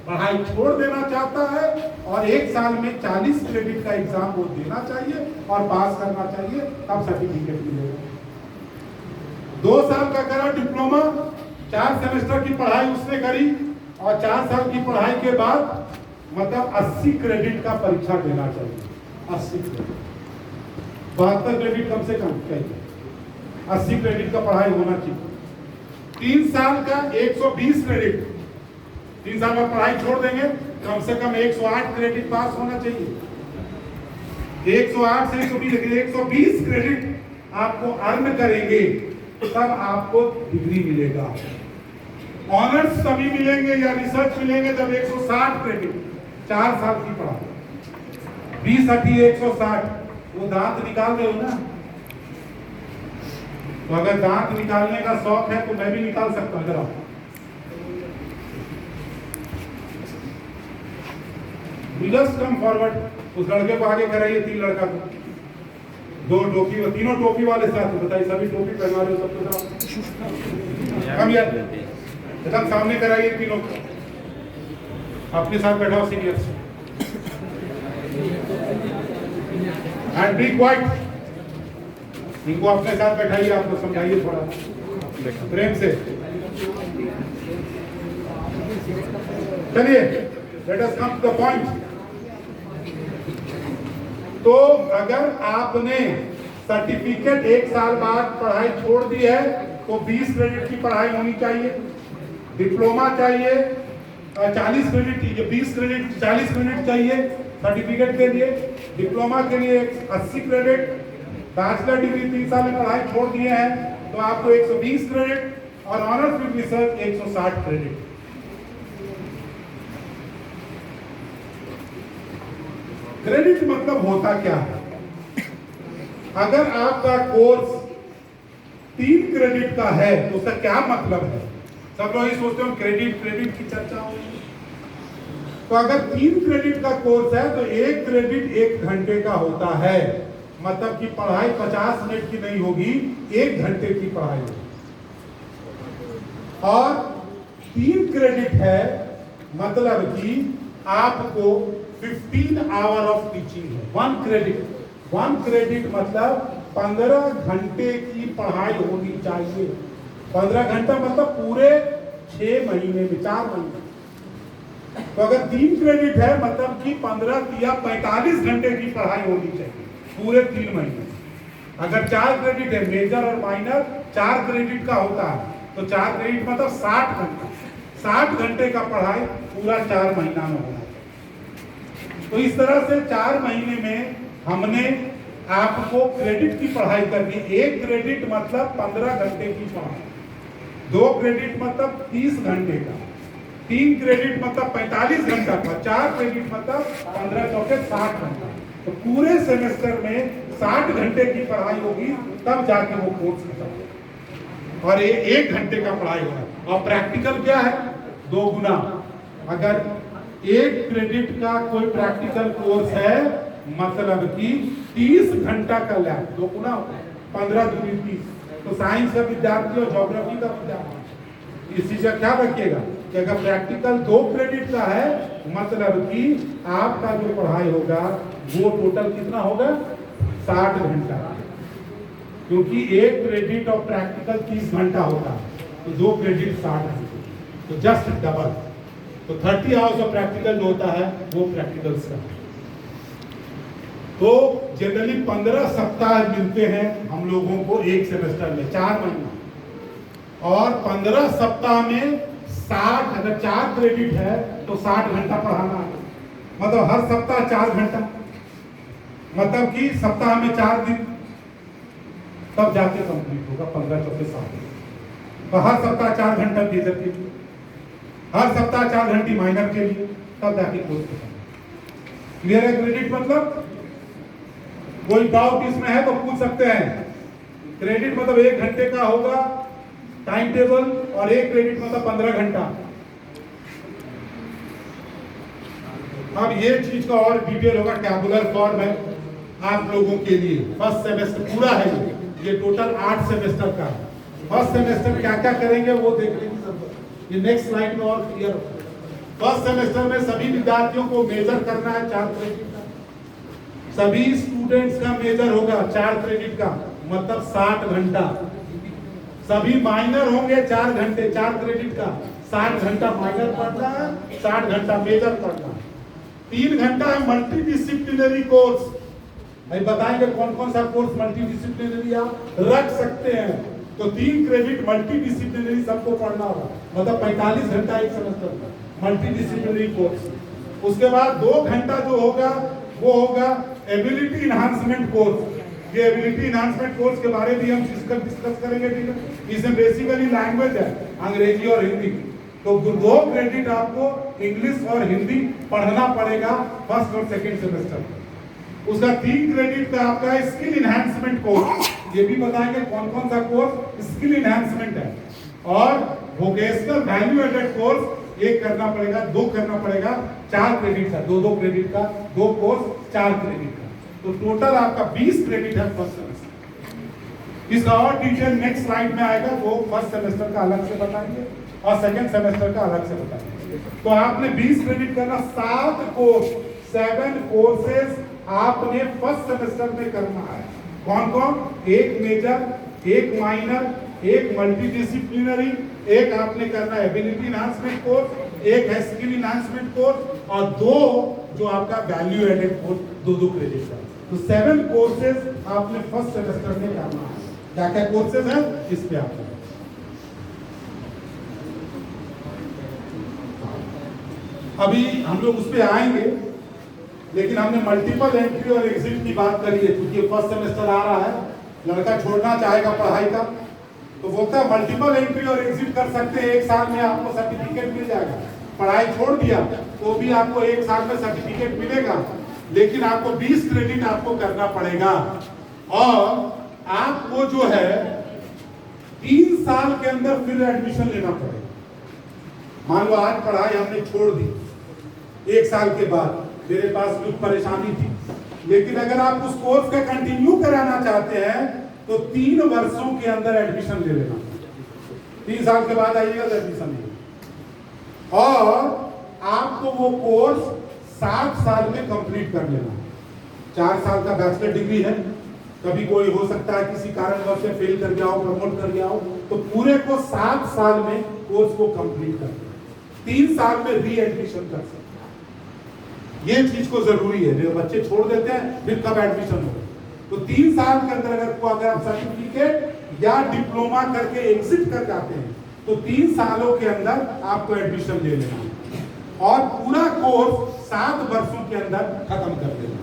A: पढ़ाई छोड़ देना चाहता है और 1 साल में 40 क्रेडिट का एग्जाम वो देना चाहिए और पास करना चाहिए, तब सर्टिफिकेट मिलेगा। 2 साल का करा डिप्लोमा, 4 सेमेस्टर की पढ़ाई उसने करी और 4 साल की पढ़ाई के बाद मतलब 80 क्रेडिट का परीक्षा देना चाहिए। 80 क्रेडिट, 72 क्रेडिट कम से कम चाहिए, 80 क्रेडिट का पढ़ाई होना चाहिए। 3 साल का 120 क्रेडिट, 3 साल में पढ़ाई छोड़ देंगे, कम से कम 108 क्रेडिट पास होना चाहिए। 108 से 120 क्रेडिट आपको अर्न करेंगे तब आपको डिग्री मिलेगा। ऑनर्स तभी मिलेंगे या रिसर्च मिलेंगे जब 160 क्रेडिट, 4 साल की पढ़ाई, 20 80 160, वो दांत निकाल रहे हो ना। तो अगर दांत निकालने का शौक है तो मैं भी निकाल सकता हूं। जरा जस्ट कम फॉरवर्ड, उस लड़के को आगे कराइए, 3 लड़का को, 2 टोपी, तीनों टोपी वाले साथ बताइए, सभी टोपी पहना रहे हो सबको। कम यार एकदम सामने कराइए तीनों को, अपने साथ बैठाओ सीनियर से, एंड बी क्वाइट। इनको अपने साथ बैठाइए, आपको समझाइए थोड़ा प्रेम से। चलिए let us come to the point. तो अगर आपने सर्टिफिकेट 1 साल बाद पढ़ाई छोड़ दी है तो 20 क्रेडिट की पढ़ाई होनी चाहिए। डिप्लोमा चाहिए 40 क्रेडिट, 20 क्रेडिट 40 क्रेडिट चाहिए सर्टिफिकेट के लिए। डिप्लोमा के लिए 80 क्रेडिट, बैचलर डिग्री 3 साल में पढ़ाई छोड़ दिए हैं तो आपको 120 क्रेडिट और honours with research 160 credit. Credit मतलब होता क्या है? अगर आपका कोर्स 3 क्रेडिट का है तो उसका क्या मतलब है? सब लोग ये सोचते हो क्रेडिट की चर्चा हो। तो अगर 3 क्रेडिट का कोर्स है तो 1 क्रेडिट 1 घंटे का होता है, मतलब कि पढ़ाई 50 मिनट की नहीं होगी, 1 घंटे की पढ़ाई होगी। और 3 क्रेडिट है मतलब कि आपको 15 आवर ऑफ टीचिंग है। 1 क्रेडिट मतलब 15 घंटे की पढ़ाई होनी चाहिए। 15 घंटा मतलब पूरे 6 महीने में, 4 महीने। तो अगर 3 क्रेडिट है मतलब कि 15 या 45 घंटे की पढ़ाई होनी चाहिए पूरे 3 महीने। अगर 4 क्रेडिट है, मेजर और माइनर 4 क्रेडिट का होता है, तो 4 क्रेडिट मतलब 60 घंटा, 60 घंटे का पढ़ाई पूरा 4 महीना में होना। तो इस तरह से 4 महीने में हमने आपको क्रेडिट की पढ़ाई करनी। 1 क्रेडिट मतलब 15 घंटे की पढ़ाई, 2 क्रेडिट मतलब 30 घंटे का, 3 क्रेडिट मतलब 45 घंटा का, 4 क्रेडिट मतलब 15 चौके 60 घंटा। तो पूरे सेमेस्टर में 60 घंटे की पढ़ाई होगी तब जाके वो कोर्स खत्म होगा। और ये 1 घंटे का पढ़ाई होगा। और प्रैक्टिकल क्या है? 2 गुना। अगर 1 क्रेडिट का कोई प्रैक्टिकल कोर्स है मतलब कि 30 घंटा का लैब, 2 गुना 15 दूनी 30। तो साइंस का विद्यार्थी और ज्योग्राफी का विद्यार्थी इस चीज का ख्याल रखिएगा कि अगर प्रैक्टिकल 2 क्रेडिट का है मतलब कि आपका जो पढ़ाई होगा वो टोटल कितना होगा? 60 घंटा। क्योंकि एक क्रेडिट और प्रैक्टिकल 30 घंटा होता है, तो 2 क्रेडिट 60 घंटे, तो जस्ट डबल। तो 30 आवर्स ऑफ प्रैक्टिकल जो होता है वो प्रैक्टिकल्स का। तो जनरली 15 सप्ताह मिलते हैं हम लोगों को एक सेमेस्टर में, 4 महीना, और 15 सप्ताह में 60, अगर 4 क्रेडिट है तो 60 घंटा पढ़ाना है, मतलब हर सप्ताह 4 घंटा, मतलब कि सप्ताह में 4 दिन, तब जाके कंप्लीट होगा 15 चौके 60। तो हर सप्ताह 4 घंटा मेजर के लिए, हर सप्ताह 4 घंटे माइनर के लिए, तब जाके कोर्स खत्म। क्लियर है? क्रेडिट मतलब कोई डाउट इसमें है तो पूछ सकते हैं। क्रेडिट मतलब 1 घंटे का होगा टाइम टेबल, और 1 क्रेडिट मतलब 15 घंटा। अब ये चीज का और डिटेल होगा, टैबुलर फॉर्म है आप लोगों के लिए। फर्स्ट सेमेस्टर पूरा है ये टोटल 8 सेमेस्टर का। फर्स्ट सेमेस्टर क्या क्या करेंगे वो देख लेंगे, ये नेक्स्ट स्लाइड में और क्लियर होगा। फर्स्ट सेमेस्टर में सभी विद्यार्थियों को मेजर करना है 4 क्रेडिट का, सभी स्टूडेंट्स का मेजर होगा 4 क्रेडिट का, मतलब 60 घंटा। सभी माइनर होंगे 4 घंटे, 4 क्रेडिट का 60 घंटा माइनर पढ़ना है, 60 घंटा मेजर पढ़ना है। 3 घंटा है मल्टी डिसिप्लिनरी कोर्स। भाई बताएंगे कौन कौन सा कोर्स मल्टी डिसिप्लिनरी आप रख सकते हैं। तो 3 क्रेडिट मल्टी डिसिप्लिनरी सबको पढ़ना होगा, मतलब 45 घंटा एक सेमेस्टर में मल्टी डिसिप्लिनरी कोर्स। उसके बाद 2 घंटा जो होगा वो होगा एबिलिटी इनहांसमेंट कोर्स। ये एबिलिटी इनहांसमेंट कोर्स के बारे में हम डिस्कस करेंगे, ठीक है। इसमें बेसिकली लैंग्वेज है अंग्रेजी और हिंदी, तो 2 क्रेडिट आपको इंग्लिश और हिंदी पढ़ना पड़ेगा फर्स्ट और सेकंड सेमेस्टर। उसका 3 क्रेडिट का आपका स्किल इनहांसमेंट कोर्स, ये भी बताएंगे कौन कौन सा कोर्स स्किल इनहांसमेंट है। और वोकेशनल वैल्यू एडेड कोर्स एक करना पड़ेगा, 2 करना पड़ेगा, 4 क्रेडिट का, 2 क्रेडिट का 2 कोर्स 4 क्रेडिट का, तो टोटल आपका 20 क्रेडिट है फर्स्ट सेमेस्टर। इसका और डिटेल नेक्स्ट स्लाइड में आएगा, वो फर्स्ट सेमेस्टर का अलग से बताएंगे और सेकंड सेमेस्टर का अलग से बताएंगे। तो आपने 20 क्रेडिट करना, 7 कोर्स 7 कोर्सेज आपने फर्स्ट सेमेस्टर में करना है। कौन कौन? 1 मेजर, 1 माइनर, 1 मल्टीडिसिप्लिनरी, 1 आपने करना है एबिलिटी इनहांसमेंट कोर्स, 1 है स्किल इनहांसमेंट कोर्स, और 2 जो आपका वैल्यू एडेड कोर्स 2 क्रेडिट का। तो 7 कोर्सेज आपने फर्स्ट सेमेस्टर में करना है। क्या क्या कोर्सेज है इस पे आपको अभी हम लोग उस पे आएंगे, लेकिन हमने मल्टीपल एंट्री और एग्जिट की बात करी है, क्योंकि फर्स्ट सेमेस्टर आ रहा है, लड़का छोड़ना चाहेगा पढ़ाई का तो बोलता है मल्टीपल एंट्री और एग्जिट कर सकते हैं, 1 साल में आपको सर्टिफिकेट मिल जाएगा। पढ़ाई छोड़ दिया तो भी आपको 1 साल में सर्टिफिकेट मिलेगा, लेकिन आपको 20 क्रेडिट आपको करना पड़ेगा। और आपको जो है 3 साल के अंदर फिर एडमिशन लेना पड़ेगा। मान लो आज पढ़ाई हमने छोड़ दी, 1 साल के बाद मेरे पास कुछ परेशानी थी, लेकिन अगर आप उस कोर्स का कंटिन्यू कराना चाहते हैं तो 3 वर्षों के अंदर एडमिशन ले लेना। 3 साल के बाद आइएगा तो एडमिशन ले, और आपको वो कोर्स 7 साल में कंप्लीट कर लेना। 4 साल का बैचलर डिग्री है, कभी कोई हो सकता है किसी कारणवश से फेल कर गया हो, प्रमोट कर गया हो, तो पूरे को 7 साल में कोर्स को कंप्लीट कर लेना। 3 साल में री एडमिशन कर सकते हैं। ये चीज को जरूरी है, जो बच्चे छोड़ देते हैं फिर कब एडमिशन हो। तो 3 साल के अंदर अगर आप सर्टिफिकेट या डिप्लोमा करके एग्जिट कर जाते हैं तो 3 सालों के अंदर आपको एडमिशन ले लेना है, और पूरा कोर्स 7 वर्षों के अंदर खत्म कर देना।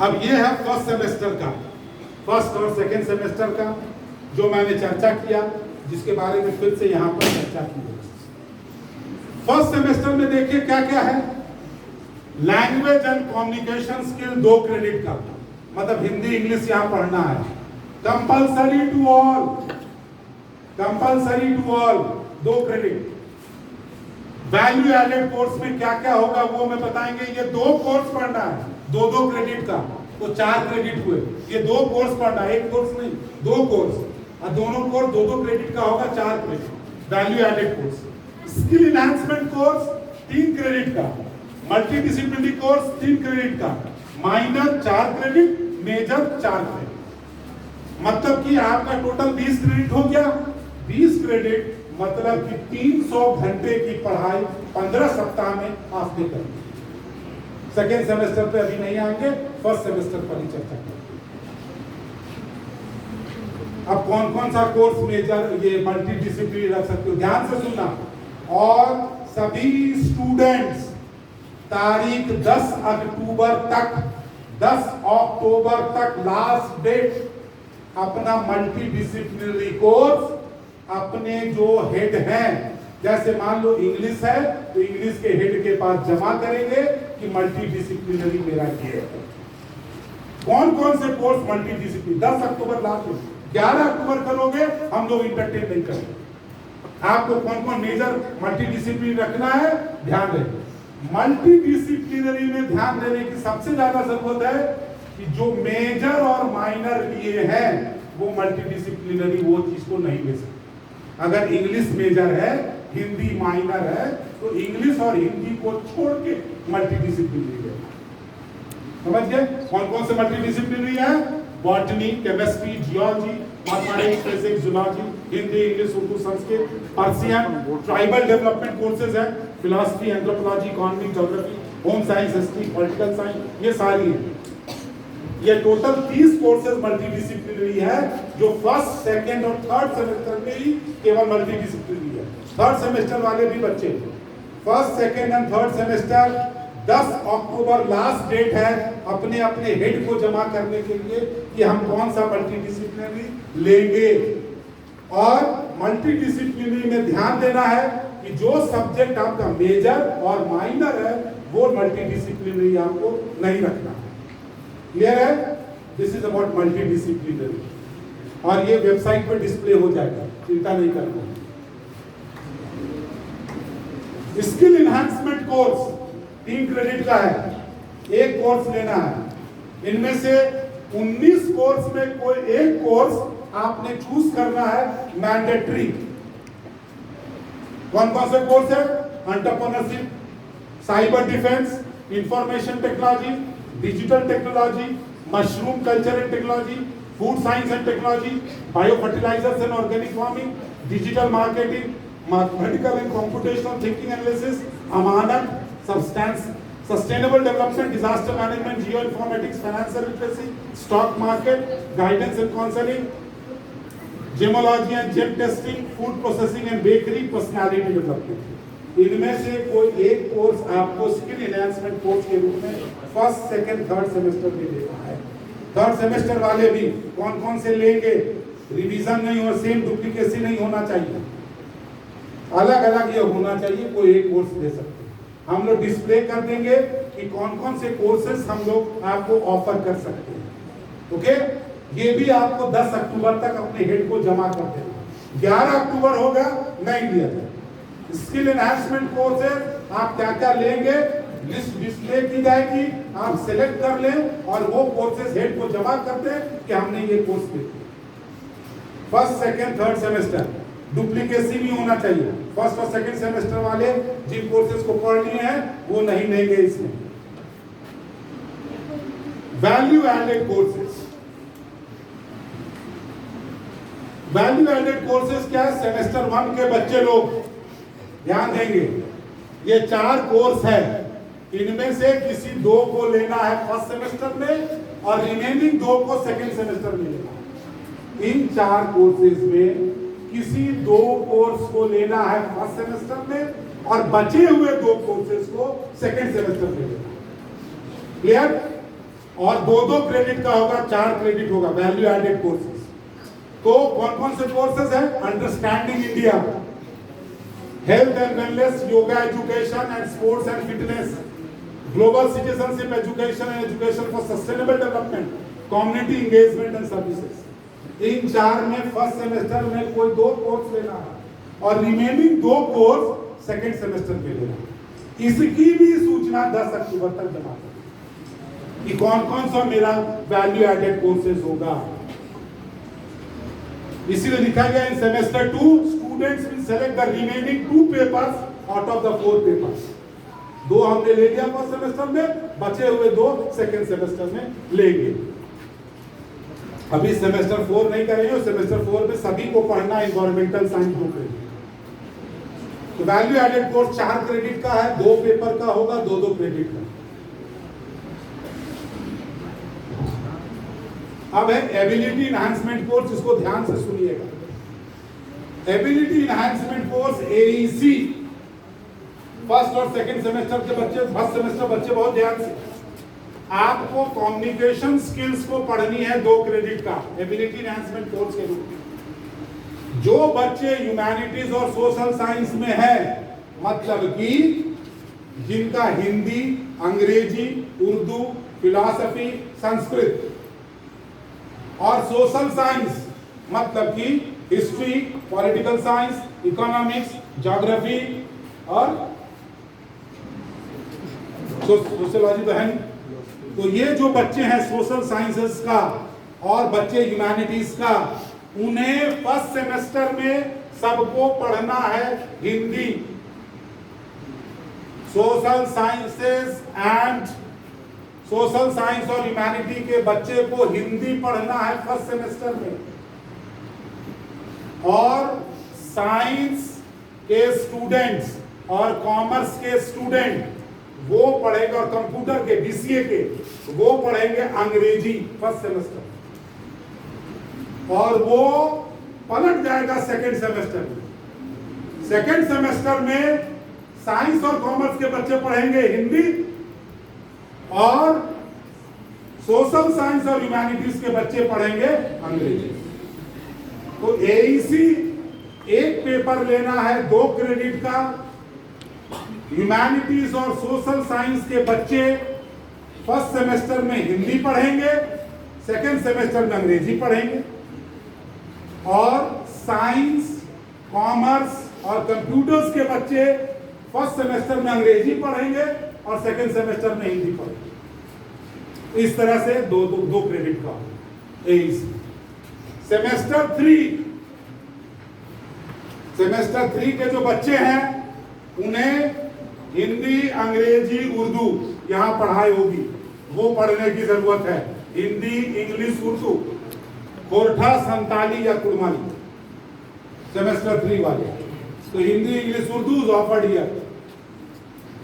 A: अब ये है फर्स्ट सेमेस्टर का, फर्स्ट और सेकंड सेमेस्टर का जो मैंने चर्चा किया, जिसके बारे में फिर से यहाँ पर चर्चा की है। फर्स्ट सेमेस्टर में देखिए क्या क्या है। Language and communication skill 2 credit का, मतलब हिंदी इंग्लिश यहाँ पढ़ना है। Compulsory to all, compulsory to all 2 credit. Value added course में क्या क्या होगा वो मैं बताएंगे। ये 2 कोर्स पढ़ना है, 2 क्रेडिट का, तो 4 क्रेडिट हुए। ये 2 कोर्स पढ़ना है, 1 कोर्स नहीं, 2 कोर्स, और दोनों कोर्स 2 क्रेडिट का होगा, 4 credit value added course. Skill enhancement course 3 credit का, मल्टीडिसिप्लिनरी कोर्स 3 क्रेडिट का, माइनर 4 क्रेडिट, मेजर 4 क्रेडिट, मतलब कि आपका टोटल 20 क्रेडिट हो गया। 20 क्रेडिट मतलब कि 300 घंटे की पढ़ाई 15 सप्ताह में आपने कर दी। सेकेंड सेमेस्टर पे अभी नहीं आएंगे, फर्स्ट सेमेस्टर पर ही चर्चा करेंगे। अब कौन कौन सा कोर्स मेजर ये मल्टी डिसिप्लिन रख सकते हो, ध्यान से सुनना। और सभी स्टूडेंट्स तारीख 10 अक्टूबर तक, 10 अक्टूबर तक लास्ट डेट अपना मल्टी डिसिप्लिनरी कोर्स अपने जो हेड हैं, जैसे मान लो इंग्लिश है तो इंग्लिश के हेड के पास जमा करेंगे कि मल्टी डिसिप्लिनरी मेरा ये है। कौन कौन से कोर्स मल्टी डिसिप्लिन 10 अक्टूबर लास्ट में, 11 अक्टूबर करोगे हम लोग इंटरटेन नहीं करेंगे। आपको कौन कौन मेजर मल्टी डिसिप्लिन रखना है ध्यान दें। मल्टी डिसिप्लिनरी में ध्यान देने की सबसे ज्यादा जरूरत है कि जो मेजर और माइनर लिए हैं वो मल्टी डिसिप्लिनरी वो चीज को नहीं ले सकते। अगर इंग्लिश मेजर है, हिंदी माइनर है, तो इंग्लिश और हिंदी को छोड़ के मल्टी डिसिप्लिनरी है। समझ गए कौन कौन से मल्टी डिसिप्लिनरी है? Botany, chemistry, geology, mathematics, physics, zoology, Hindi, English, Urdu, Sanskrit, Persian, tribal development courses है, philosophy, anthropology, economy, geography, home science, history, political science, ये सारी है। ये टोटल 30 कोर्सेज मल्टीडिसिप्लिनरी है जो फर्स्ट, सेकंड और थर्ड सेमेस्टर में ही केवल मल्टीडिसिप्लिनरी है। थर्ड सेमेस्टर वाले भी बच्चे, first, second and third semester 10 अक्टूबर लास्ट डेट है अपने अपने हेड को जमा करने के लिए कि हम कौन सा मल्टीडिसिप्लिनरी लेंगे। और मल्टीडिसिप्लिनरी में ध्यान देना है कि जो सब्जेक्ट आपका मेजर और माइनर है वो मल्टीडिसिप्लिनरी आपको नहीं रखना। क्लियर है? दिस इज अबाउट मल्टीडिसिप्लिनरी और ये वेबसाइट पर डिस्प्ले हो जाएगा, चिंता नहीं करना। स्किल एनहांसमेंट कोर्स 3 क्रेडिट का है, एक कोर्स लेना है। इनमें से 19 कोर्स में कोई एक कोर्स आपने चूज करना है मैंडेटरी। कौन कौन से कोर्स है? Entrepreneurship, cyber defence, information technology, digital technology, mushroom culture and technology, food science and technology, bio fertilisers and organic farming, digital marketing, mathematical and computational thinking analysis, अमानत, sustainable development, disaster management, geo informatics, financial literacy, stock market, guidance and counselling, gemology and gem testing, food processing and bakery, personality development. इनमें से कोई एक course आपको skill enhancement course के रूप में first, second, third semester में लेना है। थर्ड सेमेस्टर वाले भी कौन कौन से लेंगे? रिवीजन नहीं हो, सेम डुप्लीकेसी नहीं होना चाहिए, अलग अलग ये होना चाहिए, कोई एक कोर्स ले सकते हैं। हम लोग डिस्प्ले कर देंगे कि कौन कौन से कोर्सेज हम लोग आपको ऑफर कर सकते हैं। ओके, ये भी आपको 10 अक्टूबर तक अपने हेड को जमा कर देना। 11 अक्टूबर होगा नहीं दिया जाए। स्किल एनहांसमेंट कोर्सेज आप क्या क्या लेंगे लिस्ट डिस्प्ले की जाएगी, आप सिलेक्ट कर लें और वो कोर्सेज हेड को जमा कर दें कि हमने ये कोर्स लिए। First, second, third semester duplicacy नहीं होना चाहिए। फर्स्ट और सेकंड सेमेस्टर वाले जिन कोर्सेज को पढ़ लिए हैं वो नहीं लेंगे इसमें। Value added courses, value added courses क्या है? सेमेस्टर 1 के बच्चे लोग ध्यान देंगे, ये 4 कोर्स है, इनमें से किसी 2 को लेना है फर्स्ट सेमेस्टर में और रिमेनिंग 2 को सेकंड सेमेस्टर में लेना है। इन 4 कोर्सेज में किसी 2 कोर्स को लेना है फर्स्ट सेमेस्टर में और बचे हुए 2 कोर्सेज को सेकंड सेमेस्टर में लेना है। क्लियर? और 2-2 क्रेडिट का होगा, 4 क्रेडिट होगा वैल्यू एडेड कोर्सेज। तो कौन कौन से कोर्सेज हैं? Understanding India, health and wellness, yoga education and sports and fitness, global citizenship education and education for sustainable development, community engagement and services. इन 4 में फर्स्ट सेमेस्टर में कोई 2 कोर्स लेना है और रिमेनिंग 2 कोर्स सेकंड सेमेस्टर में लेना है। इसकी भी सूचना 10 अक्टूबर तक जमा करें कि कौन कौन सा मेरा वैल्यू एडेड कोर्सेज होगा। इसीलिए लिखा गया in semester 2 students will select the remaining 2 papers out of the 4 papers. 2 हमने ले लिया फर्स्ट सेमेस्टर में, बचे हुए 2 सेकंड सेमेस्टर में लेंगे। अभी सेमेस्टर 4 नहीं करेंगे, सेमेस्टर 4 में सभी को पढ़ना एनवायरमेंटल साइंस 2 क्रेडिट। तो वैल्यू एडेड कोर्स 4 क्रेडिट का है, 2 पेपर का होगा, 2-2 क्रेडिट का। अब है एबिलिटी इनहांसमेंट कोर्स, इसको ध्यान से सुनिएगा। Ability enhancement course AEC, first और सेकंड सेमेस्टर के बच्चे, फर्स्ट सेमेस्टर बच्चे बहुत ध्यान से, आपको कम्युनिकेशन स्किल्स को पढ़नी है 2 क्रेडिट का एबिलिटी एनहांसमेंट कोर्स के रूप में। जो बच्चे ह्यूमैनिटीज और सोशल साइंस में है, मतलब कि जिनका हिंदी, अंग्रेजी, उर्दू, फिलॉसफी, संस्कृत और सोशल साइंस मतलब कि history, political science, economics, geography और सोशियोलॉजी तो है नहीं। तो ये जो बच्चे हैं सोशल साइंसेस का और बच्चे ह्यूमैनिटीज का, उन्हें फर्स्ट सेमेस्टर में सबको पढ़ना है Hindi. Social sciences and social science और ह्यूमैनिटी के बच्चे को हिंदी पढ़ना है फर्स्ट सेमेस्टर में, और साइंस के स्टूडेंट्स और कॉमर्स के स्टूडेंट वो पढ़ेंगे, और कंप्यूटर के बीसीए के वो पढ़ेंगे अंग्रेजी फर्स्ट सेमेस्टर, और वो पलट जाएगा सेकंड सेमेस्टर में। सेकंड सेमेस्टर में साइंस और कॉमर्स के बच्चे पढ़ेंगे हिंदी, और सोशल साइंस और ह्यूमैनिटीज के बच्चे पढ़ेंगे अंग्रेजी। तो एईसी एक पेपर लेना है 2 क्रेडिट का, ह्यूमैनिटीज और सोशल साइंस के बच्चे फर्स्ट सेमेस्टर में हिंदी पढ़ेंगे, सेकंड सेमेस्टर में अंग्रेजी पढ़ेंगे, और साइंस, कॉमर्स और कंप्यूटर्स के बच्चे फर्स्ट सेमेस्टर में अंग्रेजी पढ़ेंगे और सेकंड सेमेस्टर में हिंदी पढ़ेंगे। इस तरह से दो क्रेडिट का एईसी। सेमेस्टर 3 के जो बच्चे हैं उन्हें हिंदी, अंग्रेजी, उर्दू यहाँ पढ़ाई होगी, वो पढ़ने की जरूरत है। हिंदी, इंग्लिश, उर्दू, खोरठा, संताली या कुड़माली, सेमेस्टर 3 वाले। तो Hindi, English, Urdu offered here.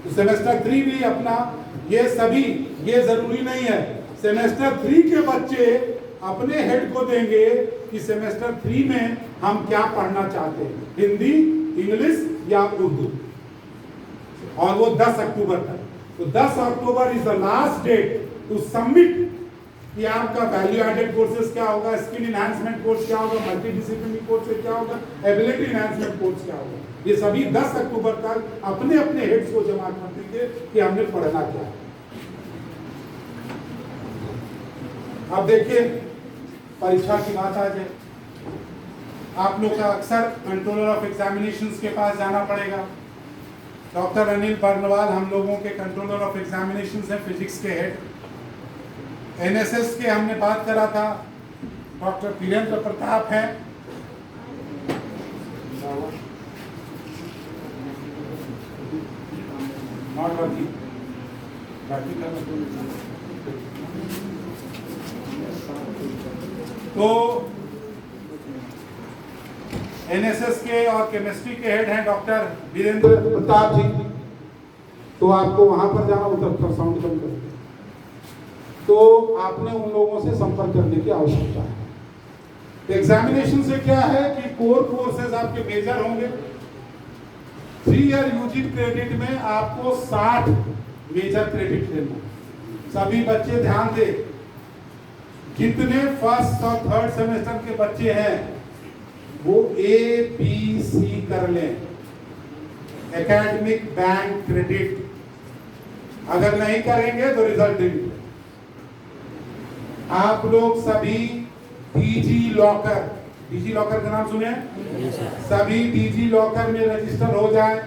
A: तो सेमेस्टर 3 भी अपना ये सभी, ये जरूरी नहीं है सेमेस्टर 3 के बच्चे अपने हेड को देंगे कि सेमेस्टर 3 में हम क्या पढ़ना चाहते हैं, हिंदी, इंग्लिश या उर्दू, और वो 10 अक्टूबर तक। तो 10 October is the last date to submit कि आपका वैल्यू एडेड कोर्सेज क्या होगा, स्किल एनहांसमेंट कोर्स क्या होगा, मल्टीडिसिप्लिनरी कोर्स क्या होगा, एबिलिटी एनहांसमेंट कोर्स क्या होगा। ये सभी 10 अक्टूबर तक अपने अपने हेड्स को जमा कर देंगे कि हमने पढ़ना क्या है। अब देखिए परीक्षा की बात आ जाए, आप लोग का अक्सर कंट्रोलर ऑफ एग्जामिनेशंस के पास जाना पड़ेगा। डॉक्टर अनिल बर्नवाल हम लोगों के कंट्रोलर ऑफ एग्जामिनेशंस हैं, फिजिक्स के हेड। एनएसएस के हमने बात करा था, डॉक्टर वीरेंद्र प्रताप हैं। तो एनएसएस के और केमिस्ट्री के हेड हैं डॉक्टर वीरेंद्र प्रताप जी। तो आपको वहां पर जाना, उधर साउंड कम कर, तो आपने उन लोगों से संपर्क करने की आवश्यकता है। एग्जामिनेशन से क्या है कि कोर कोर्सेज आपके मेजर होंगे। 3 ईयर यूजी क्रेडिट में आपको 60 मेजर क्रेडिट लेना। सभी बच्चे ध्यान दें, जितने फर्स्ट और थर्ड सेमेस्टर के बच्चे हैं वो ABC कर लें, एकेडमिक बैंक क्रेडिट। अगर नहीं करेंगे तो रिजल्ट नहीं। आप लोग सभी डिजी लॉकर का नाम सुने? सभी डिजी लॉकर में रजिस्टर हो जाए,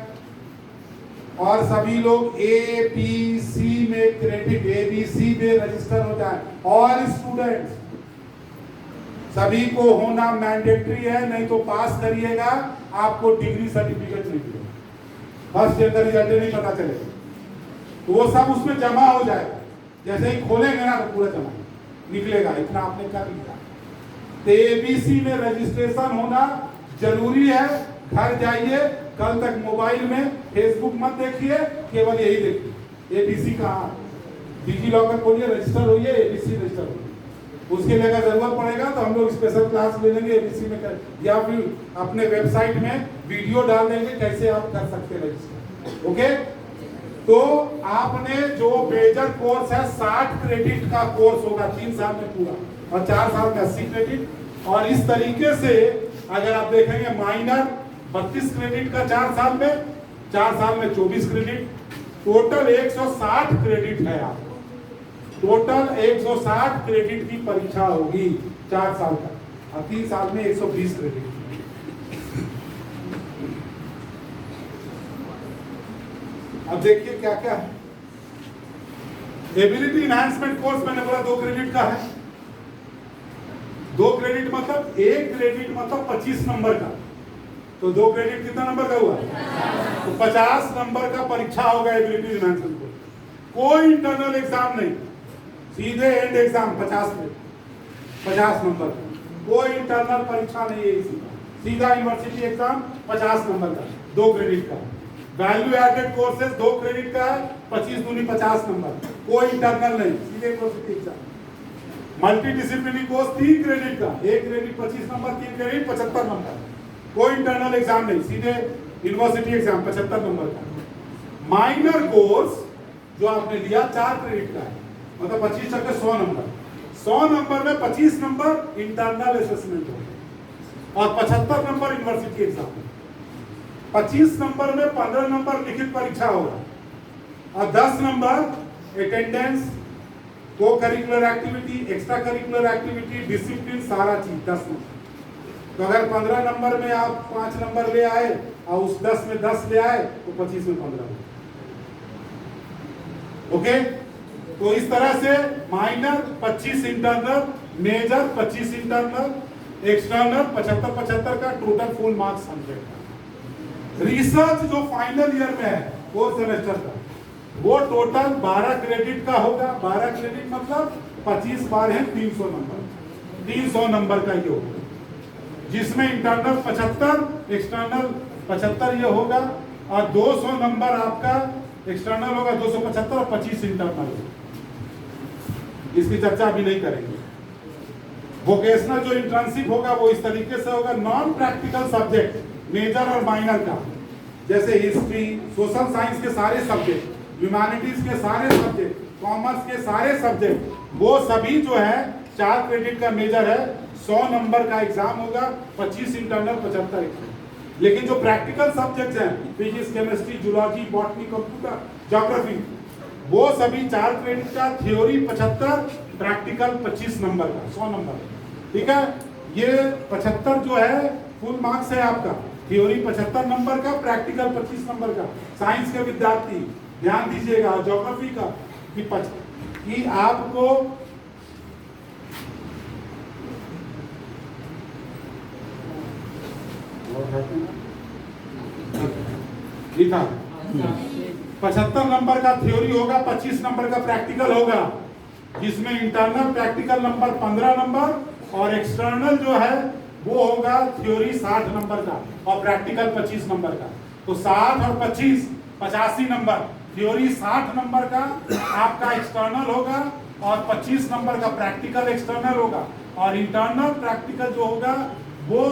A: और सभी लोग ABC में क्रेडिट, ABC में रजिस्टर हो जाए। और स्टूडेंट्स सभी को होना मैंडेटरी है, नहीं तो पास करिएगा आपको डिग्री सर्टिफिकेट नहीं मिलेगा, फर्स्ट ईयर का रिजल्ट नहीं पता चलेगा। तो वो सब उसमें जमा हो जाए, जैसे ही खोलेंगे ना तो पूरा जमा निकलेगा, इतना आपने कर लिया। तो एबीसी में रजिस्ट्रेशन होना जरूरी है। घर जाइए, कल तक मोबाइल में फेसबुक मत देखिए, केवल यही देखिए एबीसी कहाँ है। डिजी लॉकर खोलिए, रजिस्टर होइए, एबीसी रजिस्टर होइए। उसके लिए अगर जरूरत पड़ेगा तो हम लोग स्पेशल क्लास ले लेंगे एबीसी में कर, या फिर अपने वेबसाइट में वीडियो डाल देंगे कैसे आप कर सकते हैं रजिस्टर। ओके, तो आपने जो मेजर कोर्स है 60 क्रेडिट का कोर्स होगा 3 साल में पूरा, और 4 साल में 80 क्रेडिट। और इस तरीके से अगर आप देखेंगे माइनर 32 क्रेडिट का 4 साल में, 4 साल में 24 क्रेडिट, टोटल 160 क्रेडिट है आपको। टोटल 160 क्रेडिट की परीक्षा होगी 4 साल का, और 3 साल में 120 क्रेडिट। अब देखिए क्या क्या है। एबिलिटी इनहैंसमेंट कोर्स मैंने बोला 2 क्रेडिट का है। 2 क्रेडिट मतलब 1 क्रेडिट मतलब 25 नंबर का, तो 2 क्रेडिट कितना नंबर का हुआ? तो 50 नंबर का परीक्षा होगा एबिलिटी इनहैंसमेंट कोर्स। कोई इंटरनल एग्जाम नहीं, सीधे एंड एग्जाम 50 नंबर का, कोई इंटरनल परीक्षा नहीं है, सीधा यूनिवर्सिटी एग्जाम 50 नंबर का, 2 क्रेडिट का। वैल्यू एडेड कोर्सेज 2 क्रेडिट का है, 25 दूनी 50 नंबर, कोई इंटरनल नहीं, सीधे university exam. Multi disciplinary course 3 credit का, 1 क्रेडिट 25 नंबर, 3 क्रेडिट 75 नंबर, कोई इंटरनल एग्जाम नहीं, सीधे यूनिवर्सिटी एग्जाम 75 नंबर का। माइनर कोर्स जो आपने लिया 4 क्रेडिट का है, मतलब 25 तक 100 नंबर, 100 नंबर में 25 नंबर इंटरनल असेसमेंट होगा और 75 नंबर यूनिवर्सिटी एग्जाम। 25 नंबर में 15 नंबर लिखित परीक्षा होगा और 10 नंबर अटेंडेंस, को curricular activity, extra curricular activity, discipline, सारा चीज 10 नंबर। तो अगर 15 नंबर में आप 5 नंबर ले आए और उस 10 में 10 ले आए तो 25 में 15। ओके, तो इस तरह से minor 25 internal, major 25 internal, external 75 का, टोटल फुल मार्क्स 100 का। रिसर्च जो फाइनल ईयर में है 4 सेमेस्टर का, वो टोटल 12 क्रेडिट का होगा। 12 क्रेडिट मतलब 25 बार है 300 नंबर, 300 नंबर का ये होगा, जिसमें इंटरनल 75, एक्सटर्नल 75 ये होगा, और 200 नंबर आपका एक्सटर्नल होगा 275 और 25 इंटरनल होगा। इसकी चर्चा अभी नहीं करेंगे। वोकेशनल जो इंटर्नशिप होगा वो इस तरीके से होगा, नॉन प्रैक्टिकल सब्जेक्ट मेजर और माइनर का, जैसे हिस्ट्री, सोशल साइंस के सारे सब्जेक्ट, ह्यूमैनिटीज के सारे सब्जेक्ट, कॉमर्स के सारे सब्जेक्ट, वो सभी जो है 4 क्रेडिट का मेजर है, 100 नंबर का एग्जाम होगा, 25 इंटरनल 75 एग्जाम। लेकिन जो प्रैक्टिकल सब्जेक्ट हैं physics, chemistry, zoology, botany, computer, geography, वो सभी 4 क्रेडिट का, थ्योरी 75, प्रैक्टिकल 25 नंबर का, 100 नंबर। ठीक है, ये 75 जो है फुल मार्क्स है आपका, थ्योरी 75 नंबर का, प्रैक्टिकल 25 नंबर का। साइंस के विद्यार्थी ध्यान दीजिएगा, ज्योग्राफी का कि आपको लिखा 75 नंबर का थ्योरी होगा, 25 नंबर का प्रैक्टिकल होगा, जिसमें इंटरनल प्रैक्टिकल नंबर 15 नंबर और एक्सटर्नल जो है वो होगा थ्योरी 60 नंबर का और प्रैक्टिकल 25 नंबर का। तो 60 और 25 85 नंबर, थ्योरी 60 नंबर का आपका एक्सटर्नल होगा और 25 नंबर का प्रैक्टिकल एक्सटर्नल होगा, और इंटरनल प्रैक्टिकल जो होगा वो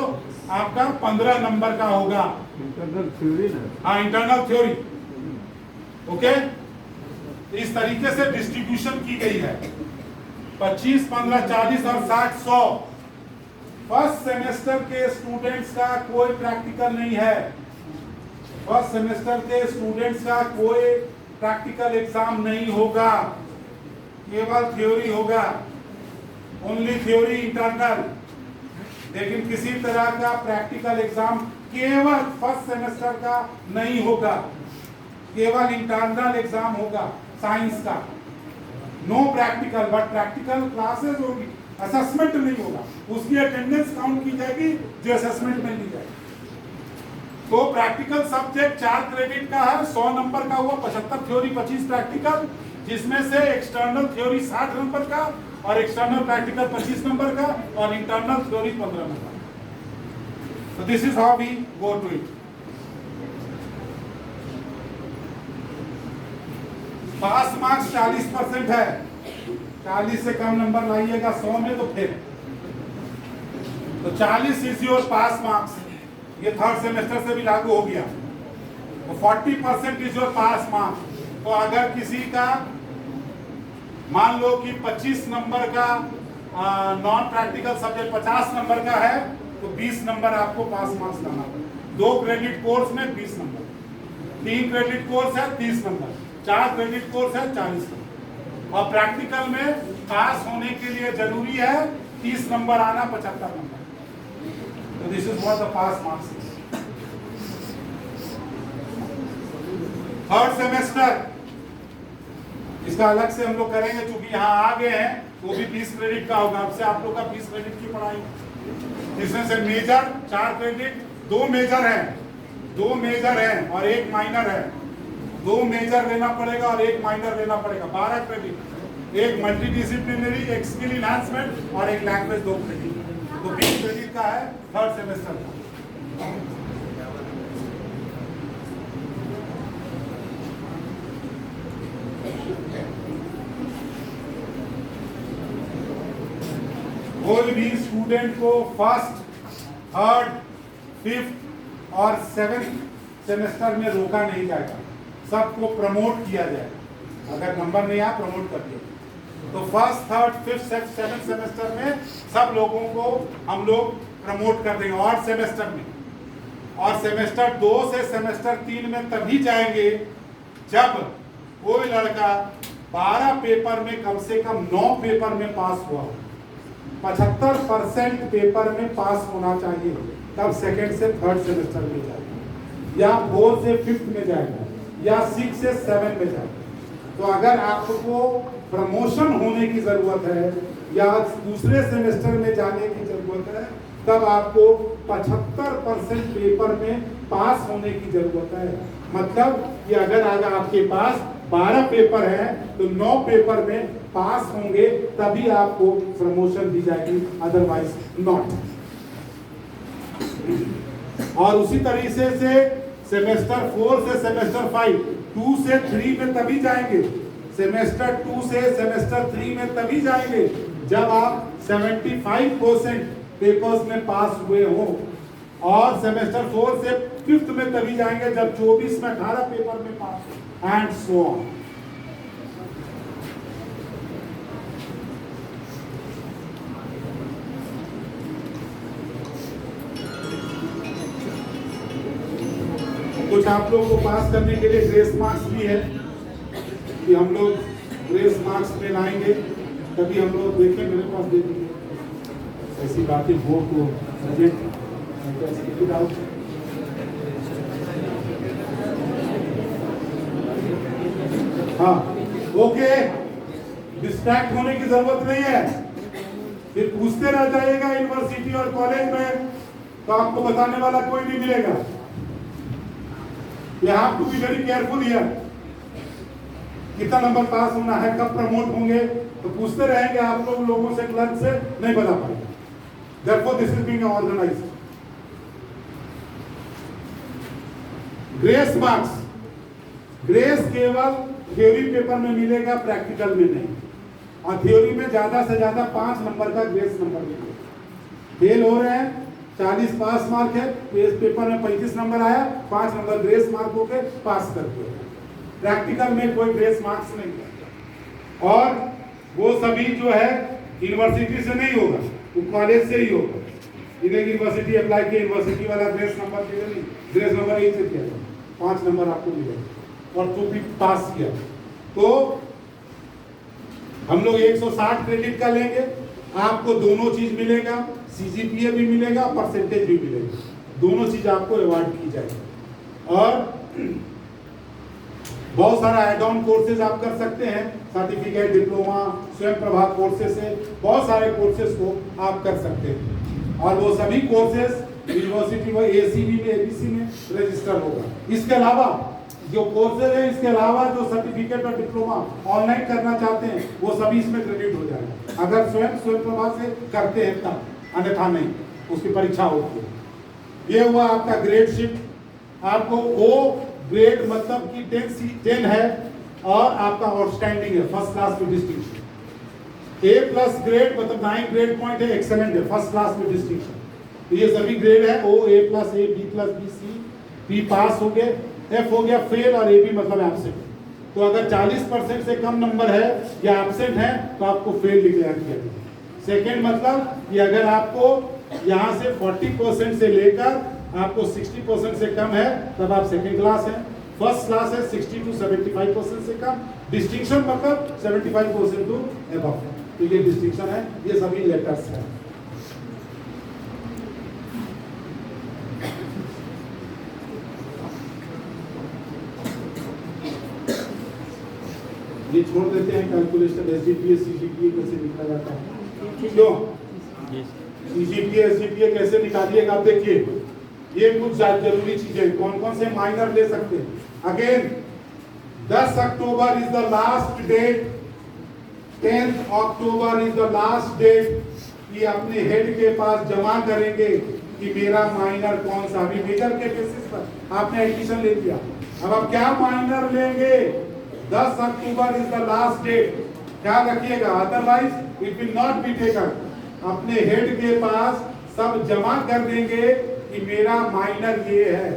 A: आपका 15 नंबर का होगा।
B: इंटरनल थ्योरी ना,
A: हाँ, इंटरनल थ्योरी। ओके, इस तरीके से डिस्ट्रीब्यूशन की गई है, 25, 15, 40 और 60, 100। फर्स्ट सेमेस्टर के स्टूडेंट्स का कोई प्रैक्टिकल नहीं है, फर्स्ट सेमेस्टर के स्टूडेंट्स का कोई प्रैक्टिकल एग्जाम नहीं होगा, केवल थ्योरी होगा, ओनली थ्योरी इंटरनल। लेकिन किसी तरह का प्रैक्टिकल एग्जाम केवल फर्स्ट सेमेस्टर का नहीं होगा, केवल इंटरनल एग्जाम होगा साइंस का, no practical, but practical classes होगी, असेसमेंट नहीं होगा, उसकी अटेंडेंस काउंट की जाएगी जो असेसमेंट में ली जाएगी। तो प्रैक्टिकल सब्जेक्ट 4 क्रेडिट का है, 100 नंबर का हुआ, 75 थ्योरी 25 प्रैक्टिकल, जिसमें से एक्सटर्नल थ्योरी 60 नंबर का और एक्सटर्नल प्रैक्टिकल 25 नंबर का और internal theory 15 number. So this is how we go to it. Pass marks 40% है, 40 से कम नंबर लाइएगा 100 में तो फिर तो 40 इज योर पास मार्क्स। ये थर्ड सेमेस्टर से भी लागू हो गया। तो 40% इज योर पास मार्क्स। तो अगर किसी का मान लो कि 25 नंबर का नॉन प्रैक्टिकल सब्जेक्ट 50 नंबर का है तो 20 नंबर आपको पास मार्क्स लाना पड़ेगा। 2 क्रेडिट कोर्स में 20 नंबर, 3 क्रेडिट कोर्स है 30 नंबर, 4 क्रेडिट कोर्स है 40 नंबर। और प्रैक्टिकल में पास होने के लिए जरूरी है 30 नंबर आना, 75 नंबर। तो this is what the pass marks is. Third semester इसका अलग से हम लोग करेंगे, क्योंकि यहाँ आ गए हैं वो भी 20 क्रेडिट का होगा। अब से आप लोग का 20 क्रेडिट की पढ़ाई, इसमें से मेजर 4 क्रेडिट, 2 मेजर हैं, 2 मेजर हैं और 1 माइनर है। 2 मेजर लेना पड़ेगा और 1 माइनर लेना पड़ेगा, 12 क्रेडिट। एक मल्टी डिसिप्लिनरी, एक स्किल इनहांसमेंट और एक लैंग्वेज 2 क्रेडिट। तो 20 क्रेडिट का है थर्ड सेमेस्टर का। कोई भी स्टूडेंट को फर्स्ट, थर्ड, फिफ्थ और 7th सेमेस्टर में रोका नहीं जाएगा, सबको प्रमोट किया जाएगा। अगर नंबर नहीं आया प्रमोट कर दिया। तो first, third, fifth, 7th semester में सब लोगों को हम लोग प्रमोट कर देंगे। और सेमेस्टर में, और सेमेस्टर 2 से सेमेस्टर 3 में तभी जाएंगे जब कोई लड़का 12 पेपर में कम से कम 9 पेपर में पास हुआ हो। 75% पेपर में पास होना चाहिए, तब सेकेंड से थर्ड सेमेस्टर में जाएगा, या 4 से 5th में जाएगा, या 6 से 7 में जाएगा। तो अगर आपको प्रमोशन होने की जरूरत है या दूसरे सेमेस्टर में जाने की जरूरत है, तब आपको 75% पेपर में पास होने की जरूरत है। मतलब कि अगर आपके पास 12 पेपर है तो 9 पेपर में पास होंगे तभी आपको प्रमोशन दी जाएगी, अदरवाइज नॉट। और उसी तरीके से सेमेस्टर 4 से सेमेस्टर 5, 2 से 3 में तभी जाएंगे, सेमेस्टर 2 से सेमेस्टर 3 में तभी जाएंगे जब आप 75% पेपर्स में पास हुए हो। और सेमेस्टर 4 से 5th में तभी जाएंगे जब 24 में 18 पेपर में पास हो, एंड सो ऑन। कुछ आप लोगों को पास करने के लिए ग्रेस मार्क्स भी है कि हम लोग ग्रेस मार्क्स में लाएंगे, तभी हम लोग देखें मेरे पास दे देंगे ऐसी बातें हो तो प्रेजेंट। हाँ ओके, डिस्ट्रैक्ट होने की जरूरत नहीं है। फिर पूछते रह जाइएगा यूनिवर्सिटी और कॉलेज में तो आपको बताने वाला कोई नहीं मिलेगा। You have to be very careful here। कितना नंबर पास होना है, कब प्रमोट होंगे, तो पूछते रहेंगे आप लोगों से, क्लर्क से नहीं बता पाएंगे। Therefore this is being organized। Grace marks, grace केवल थ्योरी पेपर में मिलेगा, प्रैक्टिकल में नहीं। और थ्योरी में ज्यादा से ज्यादा 5 नंबर का ग्रेस नंबर मिलेगा। फेल हो रहे हैं 40 पास मार्क है, पेपर में 35 नंबर आया, 5 नंबर ग्रेस मार्क हो गए, पास करते हो। प्रैक्टिकल में कोई ग्रेस मार्क्स नहीं है। और वो सभी जो है यूनिवर्सिटी से नहीं होगा, वो कॉलेज से ही होगा। इधर यूनिवर्सिटी अप्लाई किया, यूनिवर्सिटी वाला ग्रेस नंबर दिया नहीं, ग्रेस नंबर यही से किया, 5 नंबर आपको मिलेगा और तो भी पास किया। तो हम लोग 160 क्रेडिट का लेंगे, आपको दोनों चीज मिलेगा, सीजीपीए भी मिलेगा, परसेंटेज भी मिलेगा, दोनों चीज आपको अवार्ड की जाएगी। और बहुत सारा एड ऑन कोर्सेज आप कर सकते हैं, सर्टिफिकेट, डिप्लोमा, स्वयं प्रभा कोर्सेज से बहुत सारे कोर्सेज को आप कर सकते हैं। और वो सभी कोर्सेज यूनिवर्सिटी में एसीबी में, एबीसी में रजिस्टर होगा। इसके अलावा जो कोर्सेज है इसके अलावा जो सर्टिफिकेट और डिप्लोमा ऑनलाइन करना चाहते हैं वो सभी इसमें क्रेडिट हो जाएगा, अगर स्वयं प्रभा से करते हैं तब, अन्यथा नहीं, उसकी परीक्षा होती है। ये हुआ आपका ग्रेड शीट। आपको ओ ग्रेड मतलब कि 10 है और आपका आउटस्टैंडिंग है, फर्स्ट क्लास में डिस्टिंक्शन। ए प्लस ग्रेड मतलब 9 ग्रेड पॉइंट है, एक्सेलेंट है, फर्स्ट क्लास में डिस्टिंक्शन। तो ये सभी ग्रेड है, ओ ए प्लस ए, बी प्लस बी, सी, बी पास हो गए, एफ हो गया फेल और ए बी मतलब एब्सेंट। तो अगर 40% से कम नंबर है या एब्सेंट है तो आपको फेल डिक्लेयर किया जाएगा। सेकेंड मतलब कि अगर आपको यहाँ से 40% से लेकर आपको 60% से कम है तब आप सेकेंड क्लास है। फर्स्ट क्लास है 60 to 75% से कम। डिस्टिंक्शन मतलब 75% टू अबव। तो ये डिस्टिंक्शन है, ये सभी लेटर्स है। ये छोड़ देते हैं कैलकुलेशन, एसजीपीए सीजीपीए कैसे निकाला जाता है, क्यों सीजीपीए एसजीपीए कैसे निकालिएगा आप देखिए। ये कुछ जरूरी चीजें, कौन कौन से माइनर ले सकते हैं। Again 10 October is the last date, 10 October is the last date. ये अपने हेड के पास जमा करेंगे कि मेरा माइनर कौन सा। अभी मेजर के बेसिस पर आपने एडमिशन ले लिया, अब आप क्या माइनर लेंगे। 10 October is the last date, ख्याल रखिएगा, otherwise it will not be taken. अपने हेड के पास सब जमा कर देंगे कि मेरा माइनर ये है।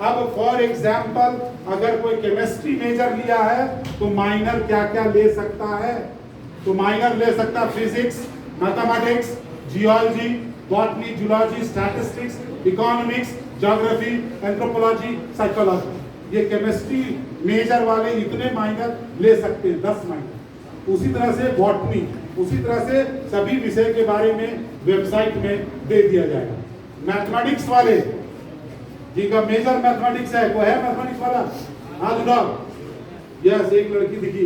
A: अब फॉर एग्जाम्पल अगर कोई केमिस्ट्री मेजर लिया है तो माइनर क्या क्या ले सकता है। तो माइनर ले सकता physics, mathematics, geology, botany, zoology, statistics, economics, geography, anthropology, psychology. ये केमिस्ट्री मेजर वाले इतने माइनर ले सकते हैं, 10 माइनर। उसी तरह से बॉटनी, उसी तरह से सभी विषय के बारे में वेबसाइट में दे दिया जाएगा। मैथमेटिक्स वाले जिनका मेजर मैथमेटिक्स है, वो है मैथमेटिक्स वाला, हाँ जुड़ाव, यस एक लड़की दिखी,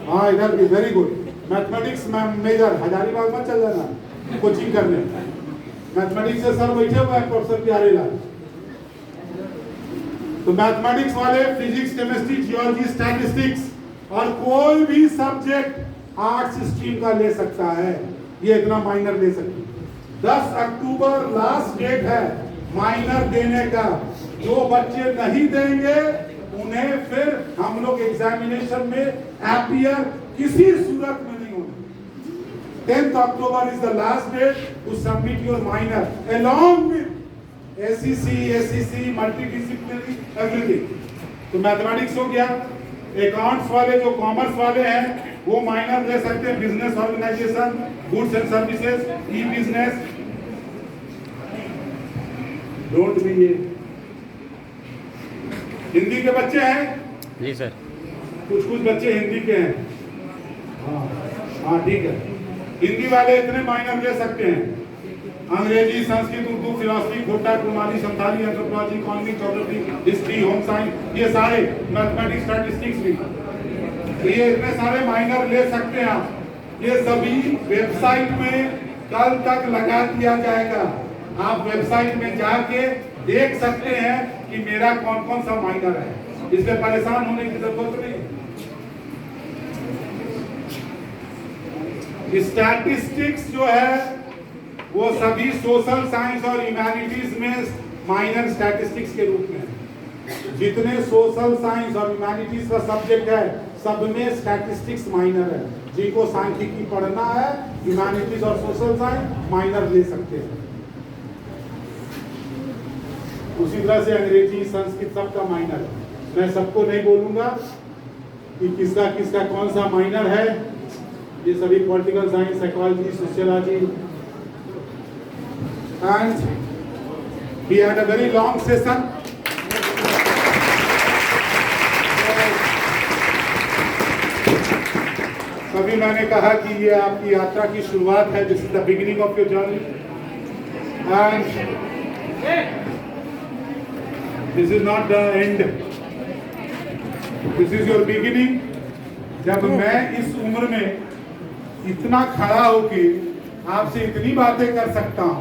A: हाँ इधर भी, very good. Mathematics major Hazaribagh मत चल जाना कोचिंग करने, मैथमेटिक्स से सर बैठे हुए हैं प्रोफेसर प्यारे लाल। तो मैथमेटिक्स वाले फिजिक्स, केमिस्ट्री, जियोलॉजी, स्टैटिस्टिक्स और कोई भी सब्जेक्ट आर्ट्स स्ट्रीम का ले सकता है, ये इतना माइनर ले सकते। 10 अक्टूबर लास्ट डेट है माइनर देने का। जो बच्चे नहीं देंगे उन्हें फिर हम लोग एग्जामिनेशन में अपीयर किसी सूरत में नहीं होंगे। 10th October is the last date to submit your minor along with SEC, SEC, multidisciplinary, everything. तो मैथमेटिक्स हो गया। अकाउंट्स वाले जो कॉमर्स वाले हैं वो माइनर ले सकते हैं, business organisation, goods and services, e business, don't be ये। हिंदी के बच्चे हैं
C: जी सर,
A: कुछ बच्चे हिंदी के हैं, हाँ हाँ ठीक है। हिंदी वाले इतने माइनर ले सकते हैं। अंग्रेजी, संस्कृत, उर्दू, फिलॉसफी, खोटा, कुमारी, Santhali, anthropology, economic, geography, history, home science, ये सारे मैथमेटिक्स, स्टैटिस्टिक्स भी, ये इतने सारे माइनर ले सकते हैं आप। ये सभी वेबसाइट में कल तक लगा दिया जाएगा। आप वेबसाइट में जाके देख सकते हैं कि मेरा कौन कौन सा माइनर है, इससे परेशान होने की जरूरत नहीं। स्टैटिस्टिक्स जो है वो सभी सोशल साइंस और ह्यूमैनिटीज में माइनर स्टैटिस्टिक्स के रूप में। जितने सोशल साइंस और ह्यूमैनिटीज का सब्जेक्ट है सब में स्टैटिस्टिक्स माइनर है। जिनको सांख्यिकी पढ़ना है, ह्यूमैनिटीज और सोशल साइंस माइनर ले सकते हैं। उसी तरह से अंग्रेजी, संस्कृत सबका माइनर है। मैं सबको नहीं बोलूंगा कि किसका किसका कौन सा माइनर है। ये सभी political science, psychology, sociology. And we had a very long session. कभी मैंने कहा कि ये आपकी यात्रा की शुरुआत है, this is the beginning of your journey and this is not the end, this is your beginning. जब मैं इस उम्र में इतना खड़ा होके आपसे इतनी बातें कर सकता हूं